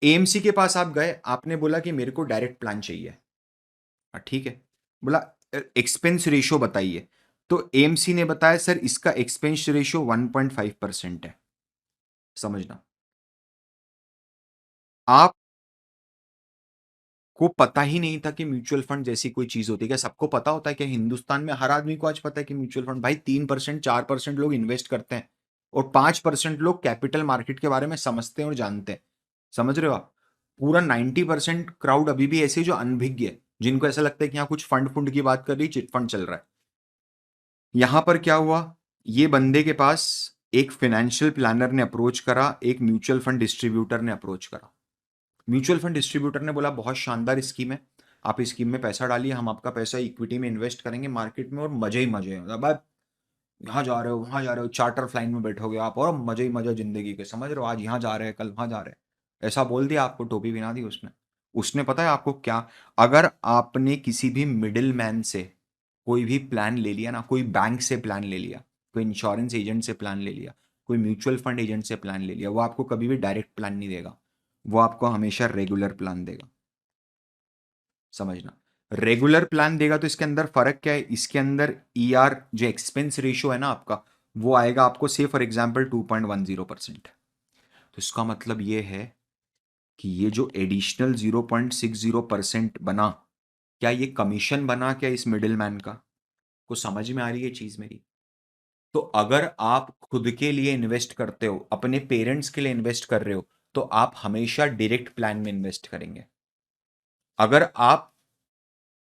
एएमसी के पास आप गए, आपने बोला कि मेरे को डायरेक्ट प्लान चाहिए, ठीक है, बोला एक्सपेंस रेशियो बताइए, तो एएमसी ने बताया सर इसका एक्सपेंस रेशियो 1.5% है। समझना, आप को पता ही नहीं था कि म्यूचुअल फंड जैसी कोई चीज होती है क्या? सबको पता होता है कि हिंदुस्तान में हर आदमी को आज पता है कि म्यूचुअल फंड, भाई 3%, 4% लोग इन्वेस्ट करते हैं और 5% लोग कैपिटल मार्केट के बारे में समझते हैं और जानते हैं। समझ रहे हो आप? पूरा 90% क्राउड अभी भी ऐसे जो अनभिज्ञ है, जिनको ऐसा लगता है कि यहाँ कुछ फंड फंड की बात कर रही, चिट फंड चल रहा है। यहां पर क्या हुआ, ये बंदे के पास एक फाइनेंशियल प्लानर ने अप्रोच करा, एक म्यूचुअल फंड डिस्ट्रीब्यूटर ने अप्रोच करा। म्यूचुअल फंड डिस्ट्रीब्यूटर ने बोला बहुत शानदार स्कीम है, आप इस स्कीम में पैसा डालिए, हम आपका पैसा इक्विटी में इन्वेस्ट करेंगे मार्केट में और मजे ही मजे हैं। अब आप यहाँ जा रहे हो, वहां जा रहे हो, चार्टर फ्लाइन में बैठोगे आप और मजे ही मजे जिंदगी के, समझ रहे हो? आज यहाँ जा रहे हैं, कल वहां जा रहे हैं, ऐसा बोल दिया, आपको टोपी पहना दी उसने। उसने पता है आपको क्या, अगर आपने किसी भी मिडिल मैन से कोई भी प्लान ले लिया ना, कोई बैंक से प्लान ले लिया, कोई इंश्योरेंस एजेंट से प्लान ले लिया, कोई म्यूचुअल फंड एजेंट से प्लान ले लिया, वो आपको कभी भी डायरेक्ट प्लान नहीं देगा, वो आपको हमेशा रेगुलर प्लान देगा। समझना, रेगुलर प्लान देगा तो इसके अंदर फर्क क्या है, इसके अंदर ईआर जो एक्सपेंस रेशियो है ना आपका, वो आएगा आपको से फॉर एग्जांपल 2.10%। तो इसका मतलब ये है कि ये जो एडिशनल 0.60% बना, क्या ये कमीशन बना क्या इस मिडिल मैन का? को समझ में आ रही है चीज मेरी? तो अगर आप खुद के लिए इन्वेस्ट करते हो, अपने पेरेंट्स के लिए इन्वेस्ट कर रहे हो, तो आप हमेशा डायरेक्ट प्लान में इन्वेस्ट करेंगे। अगर आप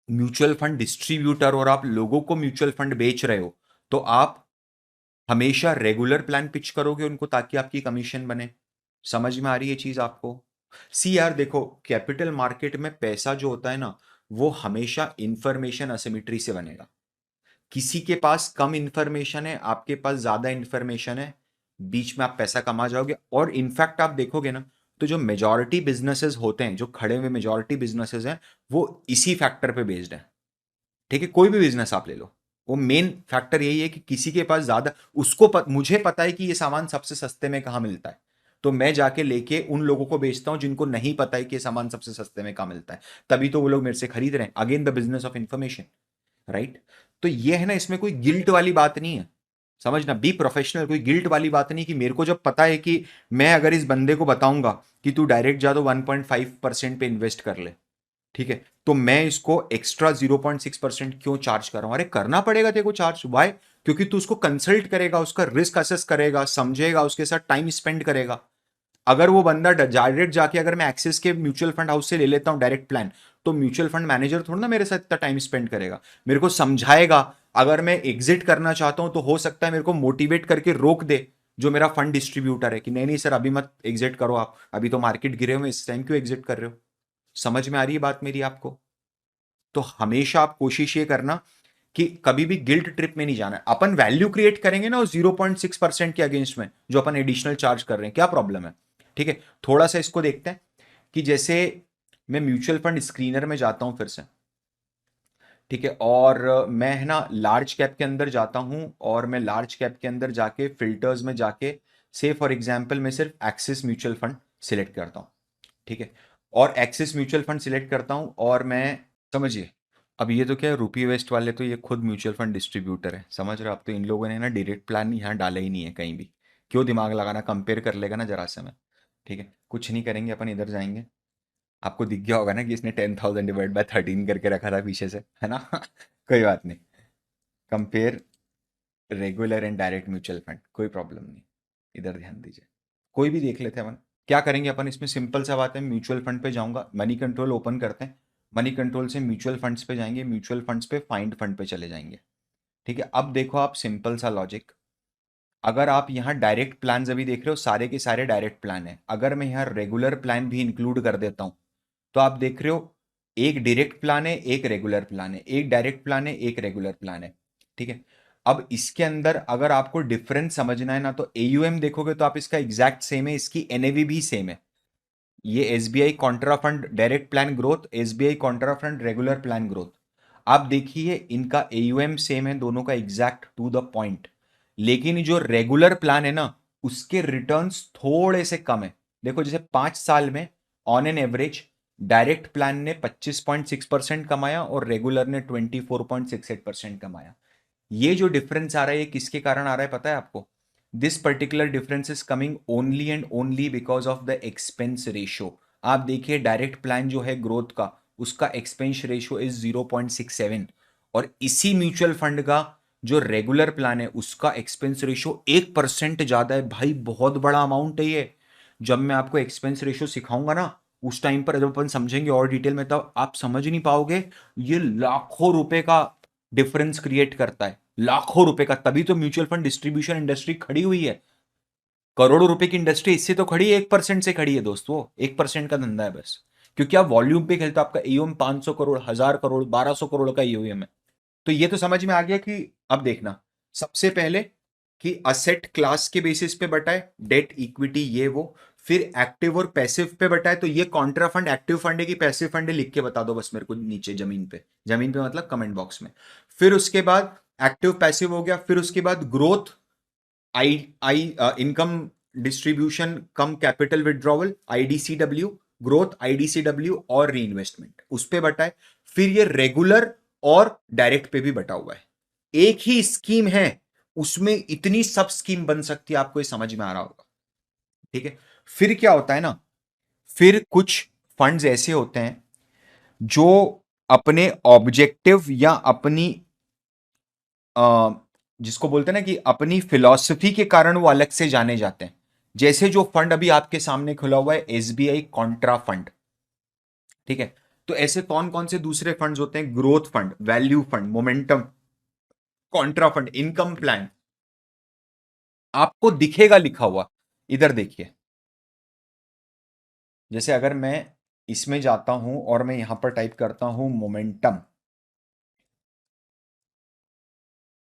म्यूचुअल फंड डिस्ट्रीब्यूटर और आप लोगों को म्यूचुअल फंड बेच रहे हो, तो आप हमेशा रेगुलर प्लान पिच करोगे उनको, ताकि आपकी कमीशन बने। समझ में आ रही है चीज आपको? सी यार देखो, कैपिटल मार्केट में पैसा जो होता है ना, वो हमेशा इंफॉर्मेशन असिमेट्री से बनेगा। किसी के पास कम इंफॉर्मेशन है, आपके पास ज्यादा इंफॉर्मेशन है, बीच में आप पैसा कमा जाओगे। और इनफैक्ट आप देखोगे ना, तो जो मेजॉरिटी बिजनेसेस होते हैं, जो खड़े हुए मेजॉरिटी बिजनेसेस हैं, वो इसी फैक्टर पे बेस्ड है। ठीक है, कोई भी बिजनेस आप ले लो, वो मेन फैक्टर यही है कि किसी के पास ज्यादा, मुझे पता है कि ये सामान सबसे सस्ते में कहाँ मिलता है, तो मैं जाके लेके उन लोगों को बेचता हूं जिनको नहीं पता है कि ये सामान सबसे सस्ते में कहाँ मिलता है, तभी तो वो लोग मेरे से खरीद रहे हैं। Again the business of information, right? तो ये है ना, इसमें कोई गिल्ट वाली बात नहीं है। समझना, बी प्रोफेशनल, कोई गिल्ट वाली बात नहीं कि मेरे को जब पता है कि मैं अगर इस बंदे को बताऊंगा कि तू डायरेक्ट जा तो 1.5% पे इन्वेस्ट कर ले, ठीक है, तो मैं इसको एक्स्ट्रा 0.6% क्यों चार्ज कर रहा हूं? अरे करना पड़ेगा तेरे को चार्ज, वाई? क्योंकि तू उसको कंसल्ट करेगा, उसका रिस्क असेस करेगा, समझेगा, उसके साथ टाइम स्पेंड करेगा। अगर वो बंदा डायरेक्ट जाके, अगर मैं एक्सिस के म्यूचुअल फंड हाउस से ले लेता हूं डायरेक्ट प्लान, तो म्यूचुअल फंड मैनेजर थोड़ा ना मेरे साथ इतना टाइम स्पेंड करेगा, मेरे को समझाएगा। अगर मैं एग्जिट करना चाहता हूं तो हो सकता है मेरे को मोटिवेट करके रोक दे जो मेरा फंड डिस्ट्रीब्यूटर है, कि नहीं नहीं सर अभी मत एग्जिट करो, आप अभी तो मार्केट गिरे हुए, इस टाइम क्यों एग्जिट कर रहे हो? समझ में आ रही है बात मेरी आपको? तो हमेशा आप कोशिश ये करना कि कभी भी गिल्ट ट्रिप में नहीं जाना है। अपन वैल्यू क्रिएट करेंगे ना उस 0.6% के अगेंस्ट में जो अपन एडिशनल चार्ज कर रहे हैं, क्या प्रॉब्लम है? ठीक है, थोड़ा सा इसको देखते हैं कि जैसे मैं म्यूचुअल फंड स्क्रीनर में जाता हूं फिर से, ठीक है, और मैं है ना लार्ज कैप के अंदर जाता हूं, और मैं लार्ज कैप के अंदर जाके फिल्टर्स में जाके, से फॉर एग्जांपल मैं सिर्फ एक्सिस म्यूचुअल फंड सिलेक्ट करता हूं, ठीक है, और एक्सिस म्यूचुअल फंड सिलेक्ट करता हूं, और मैं, समझिए, अब ये तो क्या है, रूपी वेस्ट वाले तो ये खुद म्यूचुअल फंड डिस्ट्रीब्यूटर है, समझ रहे हो आप? तो इन लोगों ने ना डायरेक्ट प्लान यहाँ डाला ही नहीं है कहीं भी। क्यों दिमाग लगाना, कंपेयर कर लेगा ना जरा से मैं। ठीक है, कुछ नहीं करेंगे, अपन इधर जाएंगे। आपको दिख गया होगा ना कि इसने 10,000 डिवाइड बाय 13 करके रखा था पीछे से, है ना? कोई बात नहीं। Compare regular and direct mutual fund, कोई प्रॉब्लम नहीं। इधर ध्यान दीजिए, कोई भी देख लेते हैं अपन। क्या करेंगे अपन इसमें, सिंपल सा बात है, म्यूचुअल फंड पे जाऊंगा, मनी कंट्रोल ओपन करते हैं, मनी कंट्रोल से म्यूचुअल फंड्स पे जाएंगे, म्यूचुअल फंड्स पे फाइंड फंड पे चले जाएंगे। ठीक है, अब देखो आप, सिंपल सा लॉजिक, अगर आप यहाँ डायरेक्ट प्लान अभी देख रहे हो, सारे के सारे डायरेक्ट प्लान है, अगर मैं यहाँ रेगुलर प्लान भी इंक्लूड कर देता हूँ, तो आप देख रहे हो एक डायरेक्ट प्लान है, एक रेगुलर प्लान है, एक डायरेक्ट प्लान है, एक रेगुलर प्लान है। ठीक है, अब इसके अंदर अगर आपको डिफरेंस समझना है ना, तो एयूएम देखोगे तो आप इसका एग्जैक्ट सेम है, इसकी एनएवी भी सेम है। ये SBI Contra fund direct plan growth, SBI Contra fund regular plan growth, आप देखिए इनका एयूएम सेम है, दोनों का एग्जैक्ट टू द पॉइंट। लेकिन जो रेगुलर प्लान है ना, उसके रिटर्न्स थोड़े से कम है। देखो जैसे 5 साल में on an average direct plan ने 25.6% कमाया और रेगुलर ने 24.68% कमाया। ये जो डिफरेंस आ रहा है, ये किसके कारण आ रहा है पता है आपको? This particular difference is coming only and only because of the expense ratio. आप देखिए डायरेक्ट प्लान जो है ग्रोथ का, उसका एक्सपेंस रेशियो इज 0.67, और इसी म्यूचुअल फंड का जो रेगुलर प्लान है उसका एक्सपेंस रेशियो 1% ज्यादा है। भाई बहुत बड़ा अमाउंट है ये। जब मैं आपको एक्सपेंस रेशियो सिखाऊंगा ना, उस टाइम पर जब अपन समझेंगे और डिटेल में, तब आप समझ नहीं पाओगे। ये लाखों रुपए का डिफरेंस क्रिएट करता है, लाखों रुपए का। तभी तो म्यूचुअल फंड डिस्ट्रीब्यूशन इंडस्ट्री खड़ी हुई है। करोड़ों रुपए की इंडस्ट्री इससे तो खड़ी है, 1% से खड़ी है दोस्तों। 1% का धंधा है बस, क्योंकि आप वॉल्यूम पे खेलते हो। आपका ईओएम 500 करोड़, 1000 करोड़, 1200 करोड़ का ईओएम है। तो ये तो समझ में आ गया कि अब देखना, सबसे पहले कि असेट क्लास के बेसिस पे बटाए, डेट इक्विटी ये वो, फिर एक्टिव और पैसिव पे बटाए। तो ये कॉन्ट्रा फंड एक्टिव फंड है कि पैसिव फंड है, लिख के बता दो बस मेरे को नीचे जमीन पे, जमीन पे मतलब कमेंट बॉक्स में। फिर उसके बाद एक्टिव पैसिव हो गया, फिर उसके बाद ग्रोथ, आई आई इनकम डिस्ट्रीब्यूशन कम कैपिटल विड्रॉवल, आईडीसीडब्ल्यू, ग्रोथ, आईडीसीडब्ल्यू और री इन्वेस्टमेंट, उस पे बटाए। फिर ये रेगुलर और डायरेक्ट पे भी बटा हुआ है। एक ही स्कीम है, उसमें इतनी सब स्कीम बन सकती है, आपको ये समझ में आ रहा होगा। ठीक है, फिर क्या होता है ना, फिर कुछ फंड्स ऐसे होते हैं जो अपने ऑब्जेक्टिव या अपनी जिसको बोलते हैं ना कि अपनी फिलॉसफी के कारण वो अलग से जाने जाते हैं। जैसे जो फंड अभी आपके सामने खुला हुआ है एसबीआई कॉन्ट्रा फंड, ठीक है। तो ऐसे कौन कौन से दूसरे फंड्स होते हैं? Growth fund, value fund, momentum, Contra fund, income plan, आपको दिखेगा लिखा हुआ। इधर देखिए, जैसे अगर मैं इसमें जाता हूं और मैं यहां पर टाइप करता हूं मोमेंटम,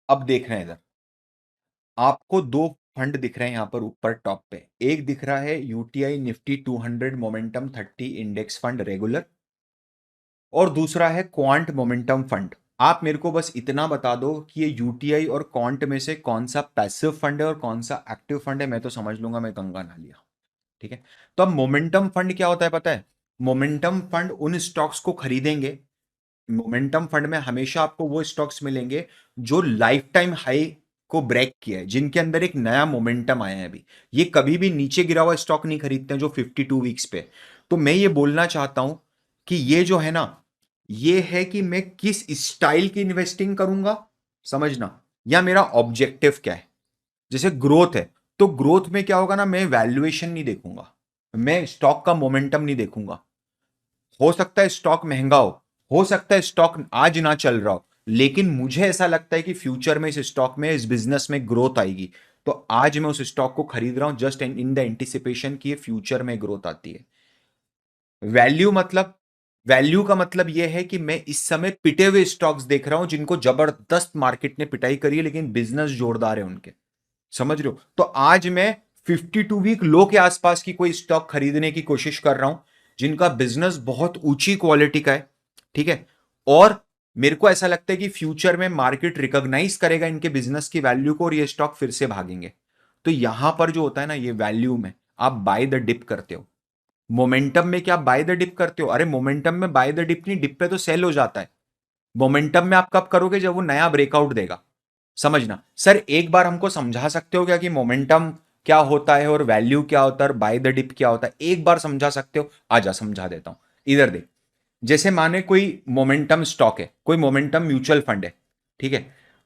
अब देख रहे हैं इधर आपको दो फंड दिख रहे हैं यहां पर ऊपर टॉप पे। एक दिख रहा है UTI Nifty 200 momentum 30 index fund regular, और दूसरा है क्वांट मोमेंटम फंड। आप मेरे को बस इतना बता दो कि ये यूटीआई और क्वांट में से कौन सा पैसिव फंड है और कौन सा एक्टिव फंड है, मैं तो समझ लूंगा, मैं गंगा नहा लिया। ठीक है। तो अब मोमेंटम फंड क्या होता है पता है? मोमेंटम फंड उन स्टॉक्स को खरीदेंगे, मोमेंटम फंड में हमेशा आपको वो स्टॉक्स मिलेंगे जो लाइफ टाइम हाई को ब्रेक किया है, जिनके अंदर एक नया मोमेंटम आया है। अभी ये कभी भी नीचे गिरा हुआ स्टॉक नहीं खरीदते हैं जो 52 वीक्स पे। तो मैं ये बोलना चाहता हूं कि ये जो है ना, ये है कि मैं किस स्टाइल की इन्वेस्टिंग करूंगा, समझना, या मेरा ऑब्जेक्टिव क्या है। जैसे ग्रोथ है, तो ग्रोथ में क्या होगा ना, मैं वैल्यूएशन नहीं देखूंगा, मैं स्टॉक का मोमेंटम नहीं देखूंगा। हो सकता है स्टॉक महंगा हो सकता है स्टॉक आज ना चल रहा हो, लेकिन मुझे ऐसा लगता है कि फ्यूचर में इस स्टॉक में, इस बिजनेस में ग्रोथ आएगी। तो आज मैं उस स्टॉक को खरीद रहा हूं जस्ट इन द एंटिसिपेशन कि ये फ्यूचर में ग्रोथ आती है। वैल्यू मतलब, वैल्यू का मतलब यह है कि मैं इस समय पिटे हुए स्टॉक्स देख रहा हूं जिनको जबरदस्त मार्केट ने पिटाई करी है लेकिन बिजनेस जोरदार है उनके, समझ रहे हो? तो आज मैं 52 वीक लो के आसपास की कोई स्टॉक खरीदने की कोशिश कर रहा हूं जिनका बिजनेस बहुत ऊंची क्वालिटी का है, ठीक है। और मेरे को ऐसा लगता है कि फ्यूचर में मार्केट रिकॉग्नाइज करेगा इनके बिजनेस की वैल्यू को और ये स्टॉक फिर से भागेंगे। तो यहां पर जो होता है ना, ये वैल्यू में आप बाय द डिप करते हो। मोमेंटम में क्या बाय द डिप करते हो? अरे मोमेंटम में बाय द डिप नहीं, डिप पे तो सेल हो जाता है। मोमेंटम में आप कब करोगे? जब वो नया ब्रेकआउट देगा। समझना सर, एक बार हमको समझा सकते हो क्या कि मोमेंटम क्या होता है और वैल्यू क्या होता है और बाय द डिप क्या होता है? एक बार समझा सकते हो? आजा समझा देता हूं। इधर देख, जैसे माने कोई मोमेंटम स्टॉक है, कोई मोमेंटम म्यूचुअल फंड है, ठीक है।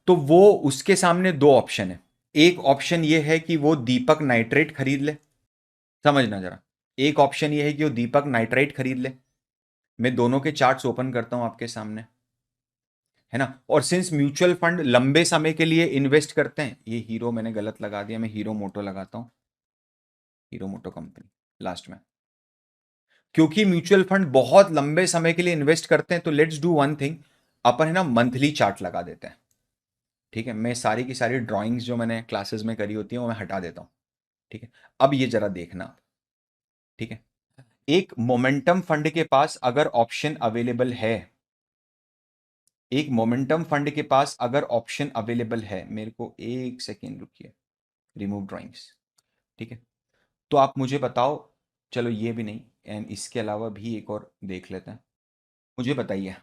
तो वो उसके सामने दो ऑप्शन है। एक ऑप्शन ये है कि वो दीपक नाइट्रेट खरीद ले, समझना जरा। एक ऑप्शन ये है कि वो दीपक नाइट्राइट खरीद ले। मैं दोनों के चार्ट्स ओपन करता हूं आपके सामने, है ना। और सिंस म्यूचुअल फंड लंबे समय के लिए इन्वेस्ट करते हैं, ये हीरो मैंने गलत लगा दिया, मैं हीरो मोटो लगाता हूं, हीरो मोटो कंपनी लास्ट में। क्योंकि म्यूचुअल फंड बहुत लंबे समय के लिए इन्वेस्ट करते हैं, तो लेट्स डू वन थिंग, अपन है ना मंथली चार्ट लगा देते हैं। ठीक है, मैं सारी की सारी ड्राइंग्स जो मैंने क्लासेस में करी होती है वो मैं हटा देता हूं। ठीक है, अब ये जरा देखना। ठीक है, एक मोमेंटम फंड के पास अगर ऑप्शन अवेलेबल है, एक मोमेंटम फंड के पास अगर ऑप्शन अवेलेबल है, मेरे को एक सेकेंड रुकिए, रिमूव ड्राइंग्स। ठीक है, तो आप मुझे बताओ, चलो ये भी नहीं, एंड इसके अलावा भी एक और देख लेते हैं। मुझे बताइए,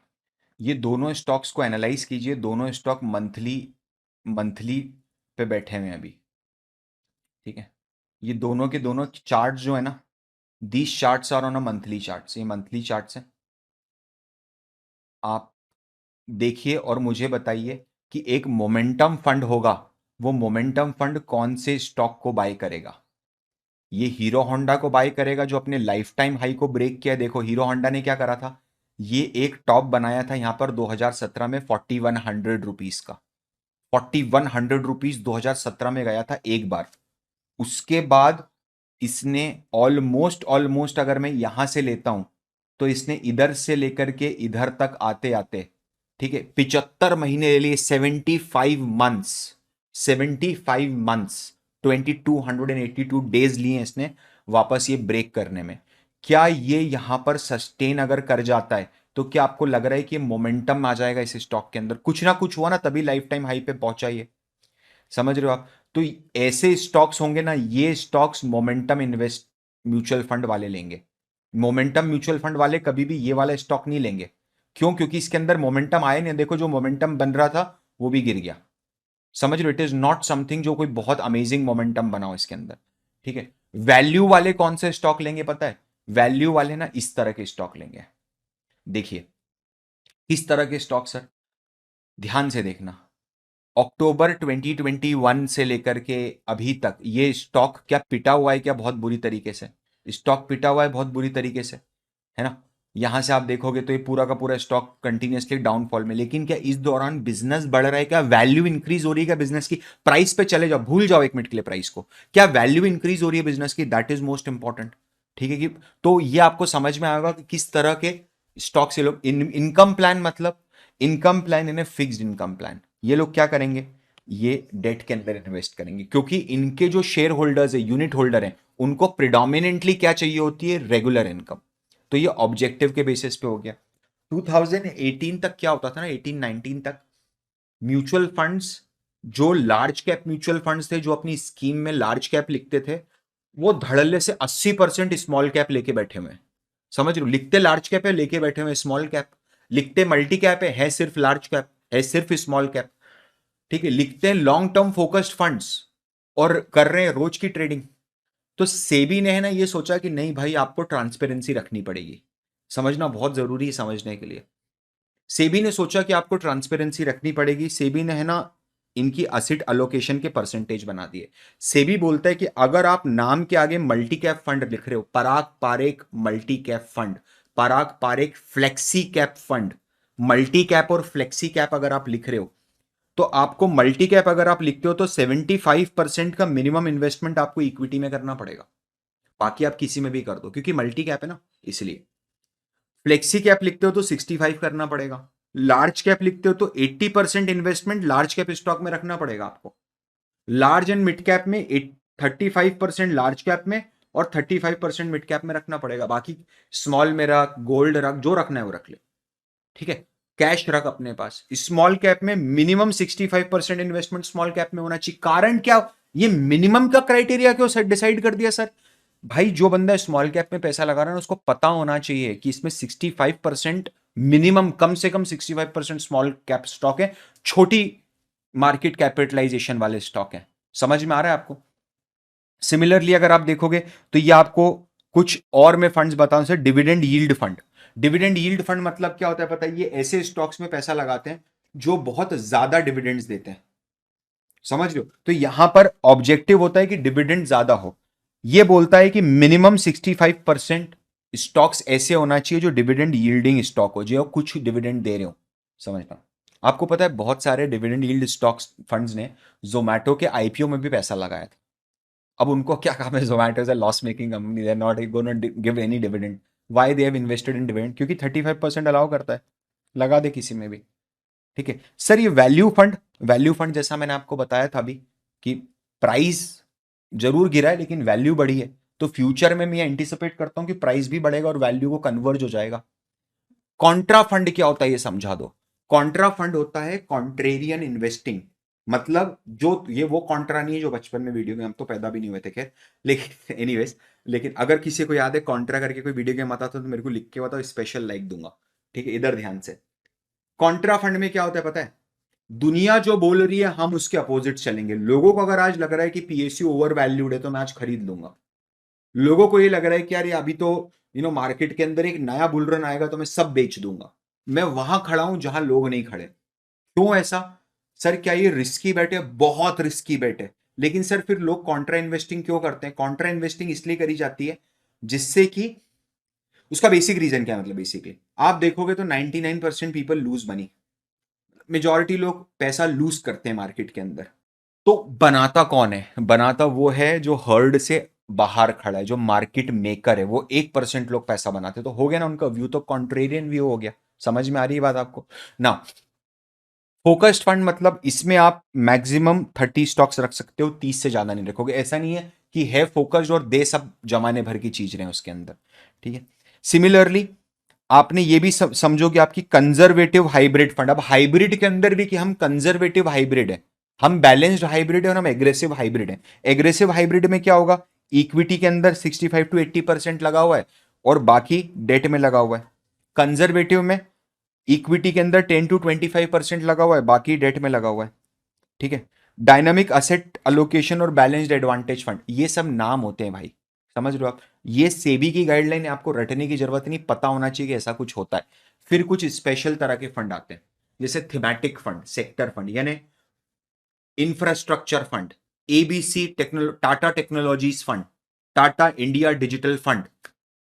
ये दोनों स्टॉक्स को एनालाइज कीजिए, दोनों स्टॉक मंथली मंथली पे बैठे हुए हैं अभी। ठीक है, ये दोनों के दोनों चार्ट जो है ना, these charts are on a monthly charts, ये मंथली चार्ट्स हैं। आप देखिए और मुझे बताइए कि एक मोमेंटम फंड होगा, वो मोमेंटम फंड कौन से स्टॉक को बाय करेगा? ये हीरो होंडा को बाय करेगा जो अपने लाइफ टाइम हाई को ब्रेक किया। देखो हीरो होंडा ने क्या करा था, ये एक टॉप बनाया था यहां पर 2017 में 4100 रुपीज का। 4100 रुपीज 2017 में गया था एक बार। उसके बाद इसने ऑलमोस्ट ऑलमोस्ट, अगर मैं यहां से लेता हूं, तो इसने इधर से लेकर के इधर तक आते आते, ठीक है, 75 महीने ले लिए, 75 मंथ्स, 75 मंथ्स, 2282 डेज लिए इसने वापस ये ब्रेक करने में। क्या ये यहां पर सस्टेन अगर कर जाता है, तो क्या आपको लग रहा है कि मोमेंटम आ जाएगा इस स्टॉक के अंदर? कुछ ना कुछ हुआ ना, तभी लाइफ टाइम हाई पे पहुंचा ये, समझ रहे हो आप? तो ऐसे स्टॉक्स होंगे ना, ये stocks momentum invest mutual fund वाले लेंगे। मोमेंटम म्यूचुअल फंड वाले कभी भी ये वाला स्टॉक नहीं लेंगे। क्यों? क्योंकि इसके अंदर मोमेंटम आया नहीं। देखो जो मोमेंटम बन रहा था वो भी गिर गया, समझ रहे हो? इट इज नॉट समथिंग जो कोई बहुत अमेजिंग मोमेंटम बनाओ इसके अंदर। ठीक है, वैल्यू वाले कौन से स्टॉक लेंगे पता है? वैल्यू वाले ना इस तरह के स्टॉक लेंगे। देखिए, किस तरह के स्टॉक सर, ध्यान से देखना। अक्टूबर 2021 से लेकर के अभी तक ये स्टॉक क्या पिटा हुआ है क्या? बहुत बुरी तरीके से स्टॉक पिटा हुआ है, बहुत बुरी तरीके से, है ना। यहां से आप देखोगे तो ये पूरा का पूरा स्टॉक कंटिन्यूसली डाउनफॉल में, लेकिन क्या इस दौरान बिजनेस बढ़ रहा है? क्या वैल्यू इंक्रीज हो रही है? क्या बिजनेस की प्राइस पे चले जाओ, भूल जाओ एक मिनट के लिए प्राइस को, क्या वैल्यू इंक्रीज हो रही है बिजनेस की? That is most important. ठीक है कि तो ये आपको समझ में आएगा कि किस तरह के स्टॉक से लोग इनकम प्लान, मतलब income plan in fixed income plan, ये लोग क्या करेंगे? ये डेट के अंदर इन्वेस्ट करेंगे, क्योंकि इनके जो शेयर होल्डर्स है, यूनिट होल्डर हैं, उनको प्रिडोमिनेंटली क्या चाहिए होती है? Regular income. तो ये ऑब्जेक्टिव के बेसिस पे हो गया। 2018 तक क्या होता था ना, 18-19 तक म्यूचुअल फंड्स, जो लार्ज कैप म्यूचुअल फंड्स थे, जो अपनी स्कीम में लार्ज कैप लिखते थे, वो धड़ल्ले से 80% स्मॉल कैप लेके बैठे हुए हैं। समझ रहे हो? लिखते लार्ज कैप है, लेके बैठे हुए स्मॉल कैप। लिखते मल्टी कैप है सिर्फ लार्ज कैप, है सिर्फ स्मॉल कैप। ठीक है, लिखते हैं लॉन्ग टर्म फोकस्ड फंड्स और कर रहे हैं रोज की ट्रेडिंग। तो सेबी ने है ना ये सोचा कि नहीं भाई, आपको ट्रांसपेरेंसी रखनी पड़ेगी। समझना बहुत जरूरी है समझने के लिए। सेबी ने सोचा कि आपको ट्रांसपेरेंसी रखनी पड़ेगी। सेबी ने है ना इनकी असेट अलोकेशन के परसेंटेज बना दिए। सेबी बोलता है कि अगर आप नाम के आगे मल्टी कैप फंड लिख रहे हो, Parag Parekh multi cap fund, Parag Parekh flexi cap fund, multi cap और फ्लेक्सी कैप अगर आप लिख रहे हो, तो आपको मल्टी कैप अगर आप लिखते हो तो 75% का मिनिमम इन्वेस्टमेंट आपको इक्विटी में करना पड़ेगा। बाकी आप किसी में भी कर दो, क्योंकि मल्टी कैप है ना, इसलिए। फ्लेक्सी कैप लिखते हो तो 65 करना पड़ेगा। लार्ज कैप लिखते हो तो 80% इन्वेस्टमेंट लार्ज कैप स्टॉक में रखना पड़ेगा आपको। लार्ज एंड मिड कैप में 35% लार्ज कैप में और 35% मिड कैप में रखना पड़ेगा। बाकी स्मॉल में रख, गोल्ड रख, जो रखना है वो रख ले। ठीक है, कैश रख अपने पास। स्मॉल कैप में मिनिमम 65% इन्वेस्टमेंट स्मॉल कैप में होना चाहिए। कारण क्या? ये मिनिमम का क्राइटेरिया क्यों सर डिसाइड कर दिया सर? भाई जो बंदा स्मॉल कैप में पैसा लगा रहा है उसको पता होना चाहिए कि इसमें 65% मिनिमम, कम से कम 65% स्मॉल कैप स्टॉक है, छोटी मार्केट कैपिटलाइजेशन वाले स्टॉक है। समझ में आ रहा है आपको? सिमिलरली अगर आप देखोगे तो ये आपको कुछ और मैं फंड्स बताऊं sir, dividend yield fund. Dividend yield fund मतलब क्या होता है पता है? ये ऐसे स्टॉक्स में पैसा लगाते हैं जो बहुत ज्यादा डिविडेंड्स देते हैं। समझ रहे हो? तो यहां पर ऑब्जेक्टिव होता है कि डिविडेंड ज्यादा हो। ये बोलता है कि मिनिमम 65% स्टॉक्स ऐसे होना चाहिए जो डिविडेंड यील्डिंग स्टॉक हो, जो कुछ डिविडेंड दे रहे हो। समझना। आपको पता है बहुत सारे डिविडेंड यील्ड स्टॉक्स फंड्स ने जोमैटो के आईपीओ में भी पैसा लगाया था। अब उनको क्या काम है? Zomato is a loss making company, they are not gonna give any dividend. Why they have invested in dividend? क्योंकि 35% अलाउ करता है, लगा दे किसी में भी। ठीक है सर, ये वैल्यू फंड, वैल्यू फंड जैसा मैंने आपको बताया था अभी कि प्राइस जरूर गिरा है लेकिन वैल्यू बढ़ी है, तो फ्यूचर में मैं एंटिसिपेट करता हूं कि प्राइस भी बढ़ेगा और वैल्यू को कन्वर्ज हो जाएगा। कॉन्ट्रा फंड क्या होता है ये समझा दो। कॉन्ट्रा फंड होता है कॉन्ट्रेरियन इन्वेस्टिंग। मतलब जो ये वो कॉन्ट्रा नहीं है जो बचपन में वीडियो गेम, हम तो पैदा भी नहीं हुए थे खैर, लेकिन एनीवेज, लेकिन अगर किसी को याद है कॉन्ट्रा करके कोई वीडियो गेम आता था तो मेरे को लिख के बताओ, स्पेशल लाइक दूंगा। ठीक है, इधर ध्यान से। कॉन्ट्रा फंड में क्या होता है पता है? दुनिया जो बोल रही है हम उसके अपोजिट चलेंगे। लोगों को अगर आज लग रहा है कि पीएसयू ओवर वैल्यूड है तो मैं आज खरीद लूंगा। लोगों को ये लग रहा है कि यार ये अभी तो मार्केट के अंदर एक नया बुल रन आएगा तो मैं सब बेच दूंगा। मैं वहां खड़ा हूं जहां लोग नहीं खड़े। क्यों ऐसा? सर क्या ये रिस्की बेट है? बहुत रिस्की बेट है। लेकिन सर फिर लोग कॉन्ट्रा इन्वेस्टिंग क्यों करते हैं? कॉन्ट्रा इन्वेस्टिंग इसलिए करी जाती है जिससे कि, उसका बेसिक रीजन क्या है? मतलब बेसिकली आप देखोगे तो 99% पीपल लूज मनी। मेजॉरिटी लोग पैसा लूज करते हैं मार्केट के अंदर। तो बनाता कौन है? बनाता वो है जो हर्ड से बाहर खड़ा है, जो मार्केट मेकर है। वो 1% लोग पैसा बनाते हैं। तो हो गया ना उनका व्यू, तो कॉन्ट्रेरियन व्यू हो गया। समझ में आ रही है बात आपको ना? फोकस्ड फंड मतलब इसमें आप मैक्सिमम 30 स्टॉक्स रख सकते हो, 30 से ज्यादा नहीं रखोगे। ऐसा नहीं है कि है फोकस्ड और दे सब जमाने भर की चीज रहे उसके अंदर। ठीक है। सिमिलरली आपने ये भी समझो कि आपकी कंजर्वेटिव हाइब्रिड फंड। अब हाइब्रिड के अंदर भी कि हम कंजर्वेटिव हाइब्रिड है, हम बैलेंस्ड हाइब्रिड है और हम एग्रेसिव हाइब्रिड है। एग्रेसिव हाइब्रिड में क्या होगा? इक्विटी के अंदर 65 to 80% लगा हुआ है और बाकी डेट में लगा हुआ है। कंजर्वेटिव में इक्विटी के अंदर 10 to 25% लगा हुआ है, बाकी डेट में लगा हुआ है। ठीक है। डायनामिक असेट अलोकेशन और बैलेंस्ड एडवांटेज फंड, ये सब नाम होते हैं भाई। समझ लो आप, ये सेबी की गाइडलाइन है, आपको रटने की जरूरत नहीं, पता होना चाहिए कि ऐसा कुछ होता है। फिर कुछ स्पेशल तरह के फंड आते हैं जैसे थीमेटिक फंड, सेक्टर फंड, यानी infrastructure fund, ABC Tata technologies fund, Tata India digital fund,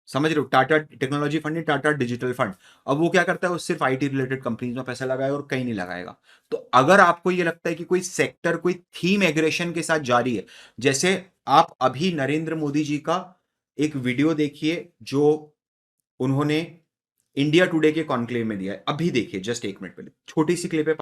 समझ रहे हो, टाटा टेक्नोलॉजी फंड नहीं, टाटा डिजिटल फंड। अब वो क्या करता है, वो सिर्फ आईटी रिलेटेड कंपनीज में पैसा लगाएगा और कहीं नहीं लगाएगा। तो अगर आपको ये लगता है कि कोई सेक्टर कोई थीम एग्रेशन के साथ जारी है, जैसे आप अभी नरेंद्र मोदी जी का एक वीडियो देखिए जो उन्होंने इंडिया टुडे के कॉन्क्लेव में दिया है, अभी देखिए, जस्ट 1 मिनट पहले छोटी सी क्लिप है।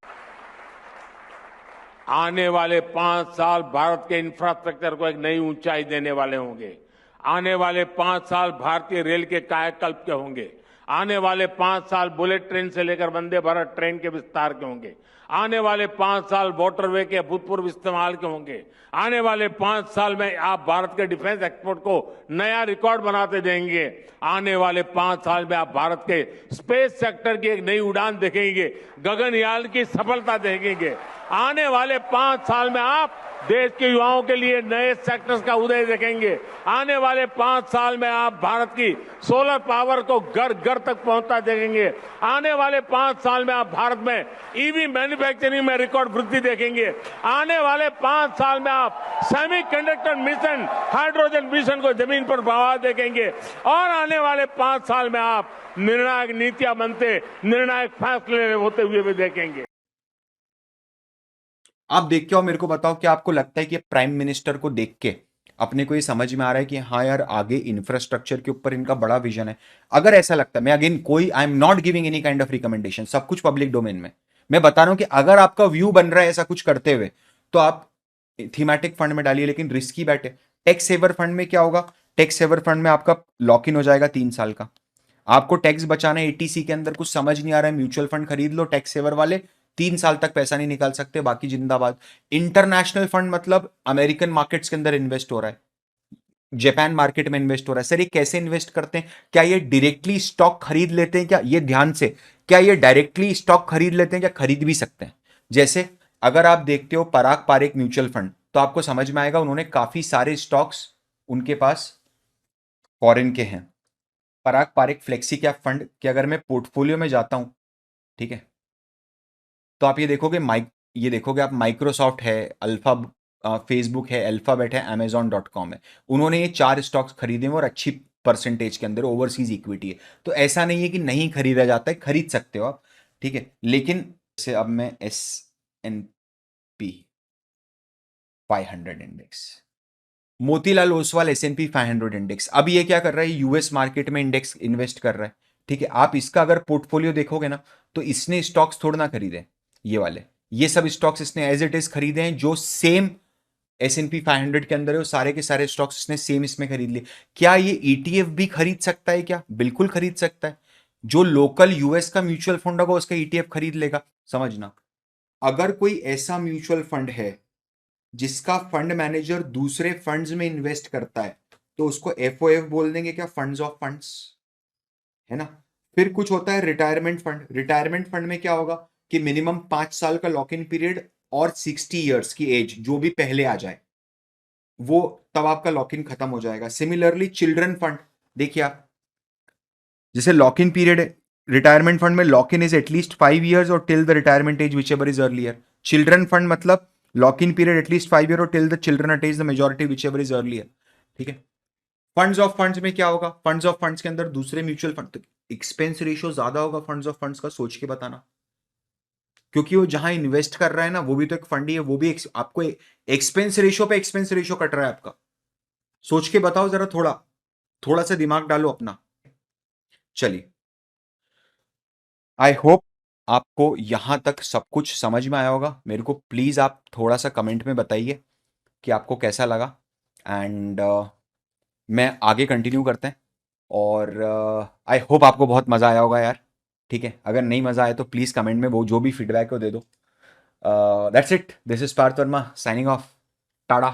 आने वाले 5 साल भारत के इंफ्रास्ट्रक्चर को एक नई ऊंचाई देने वाले होंगे। आने वाले 5 साल भारतीय रेल के कायाकल्प के होंगे। आने वाले 5 साल बुलेट ट्रेन से लेकर वंदे भारत ट्रेन के विस्तार के होंगे। आने वाले 5 साल वाटरवे के भूतपूर्व इस्तेमाल के होंगे। आने वाले 5 साल में आप भारत के डिफेंस एक्सपोर्ट को नया रिकॉर्ड बनाते देंगे। आने वाले 5 साल में आप भारत के स्पेस सेक्टर की एक नई उड़ान देखेंगे, गगनयान की सफलता देखेंगे। आने वाले 5 साल में आप देश के युवाओं के लिए नए सेक्टर्स का उदय देखेंगे। आने वाले 5 साल में आप भारत की सोलर पावर को घर घर तक पहुंचता देखेंगे। आने वाले 5 साल में आप भारत में ईवी मैन्युफैक्चरिंग में रिकॉर्ड वृद्धि देखेंगे। आने वाले 5 साल में आप सेमीकंडक्टर मिशन, हाइड्रोजन मिशन को जमीन पर बढ़ावा देखेंगे। और आने वाले 5 साल में आप निर्णायक नीतियां बनते, निर्णायक फैसले होते हुए भी देखेंगे। आप देख के और मेरे को बताओ कि आपको लगता है कि प्राइम मिनिस्टर को देख के अपने को ये समझ में आ रहा है कि हाँ यार, आगे इंफ्रास्ट्रक्चर के ऊपर इनका बड़ा विजन है। अगर ऐसा लगता है, मैं अगेन कोई I am not giving any kind of recommendation, सब कुछ पब्लिक डोमेन में, मैं बता रहा हूं कि अगर आपका व्यू बन रहा है ऐसा कुछ करते हुए, तो आप थीमेटिक फंड में डालिए, लेकिन रिस्की बैट है। टैक्स सेवर फंड में क्या होगा, टैक्स सेवर फंड में आपका लॉक इन हो जाएगा 3 साल का। आपको टैक्स बचाना है एटीसी के अंदर, कुछ समझ नहीं आ रहा है, म्यूचुअल फंड खरीद लो टैक्स सेवर वाले, 3 साल तक पैसा नहीं निकाल सकते, बाकी जिंदाबाद। इंटरनेशनल फंड मतलब अमेरिकन मार्केट्स के अंदर इन्वेस्ट हो रहा है, जापान मार्केट में इन्वेस्ट हो रहा है। सर ये कैसे इन्वेस्ट करते हैं, क्या ये डायरेक्टली स्टॉक खरीद लेते हैं क्या, ये ध्यान से, क्या ये डायरेक्टली स्टॉक खरीद लेते हैं, क्या खरीद भी सकते हैं। जैसे अगर आप देखते हो पराग पारेख म्यूचुअल फंड, तो आपको समझ में आएगा उन्होंने काफी सारे स्टॉक्स उनके पास फॉरेन के हैं। पराग पारेख फ्लेक्सी कैप फंड के अगर मैं पोर्टफोलियो में जाता हूं, ठीक है, तो आप ये देखोगे ये देखोगे आप, माइक्रोसॉफ्ट है, अल्फा फेसबुक है, अल्फाबेट है, amazon.com है। उन्होंने ये 4 स्टॉक्स खरीदे हुए और अच्छी परसेंटेज के अंदर ओवरसीज इक्विटी है। तो ऐसा नहीं है कि नहीं खरीदा जाता है, खरीद सकते हो आप, ठीक है। लेकिन जैसे अब मैं S&P 500 index, Motilal Oswal S&P 500 index, अब ये क्या कर रहा है, यूएस मार्केट में इंडेक्स इन्वेस्ट कर रहा है, ठीक है। आप इसका अगर पोर्टफोलियो देखोगे ना, तो इसने स्टॉक्स थोड़ा ना खरीदे, ये वाले, ये सब स्टॉक्स इसने एज इट इज खरीदे हैं, जो सेम S&P 500 के अंदर है, वो सारे के सारे स्टॉक्स इसने सेम इसमें खरीद लिए। क्या ये ETF भी खरीद सकता है क्या, बिल्कुल खरीद सकता है। जो लोकल यूएस का म्यूचुअल फंड होगा उसका ETF खरीद लेगा, समझना। अगर कोई ऐसा म्यूचुअल फंड है जिसका फंड मैनेजर दूसरे फंड्स में इन्वेस्ट करता है, तो उसको FOF बोल देंगे क्या, फंड्स ऑफ फंड्स, है ना। फिर कुछ होता है रिटायरमेंट फंड। रिटायरमेंट फंड में क्या होगा कि मिनिमम 5 साल का लॉक इन पीरियड और 60 इयर्स की एज जो भी पहले आ जाए, वो तब आपका लॉक इन खत्म हो जाएगा। सिमिलरली चिल्ड्रन फंड देखिए आप, जैसे लॉक इन पीरियड है रिटायरमेंट फंड में, lock in is at least 5 years और till the retirement age whichever is earlier. Children fund मतलब lock in period at least 5 year और till the children attains the majority whichever is earlier, ठीक है। Funds of funds में क्या होगा, funds of funds के अंदर दूसरे म्यूचुअल फंड, तो एक्सपेंस रेशियो ज्यादा होगा फंड्स ऑफ फंड्स का, सोच के बताना, क्योंकि वो जहां इन्वेस्ट कर रहा है ना, वो भी तो एक फंड ही है, वो भी आपको एक्सपेंस रेशियो पे एक्सपेंस रेशियो कट रहा है आपका। सोच के बताओ जरा, थोड़ा थोड़ा सा दिमाग डालो अपना। चलिए, आई होप आपको यहां तक सब कुछ समझ में आया होगा। मेरे को प्लीज आप थोड़ा सा कमेंट में बताइए कि आपको कैसा लगा, एंड मैं आगे कंटिन्यू करते हैं। और आई होप आपको बहुत मज़ा आया होगा यार, ठीक है। अगर नहीं मज़ा आया तो प्लीज़ कमेंट में वो जो भी फीडबैक हो दे दो। That's it, this is Parth Verma signing off, Tata.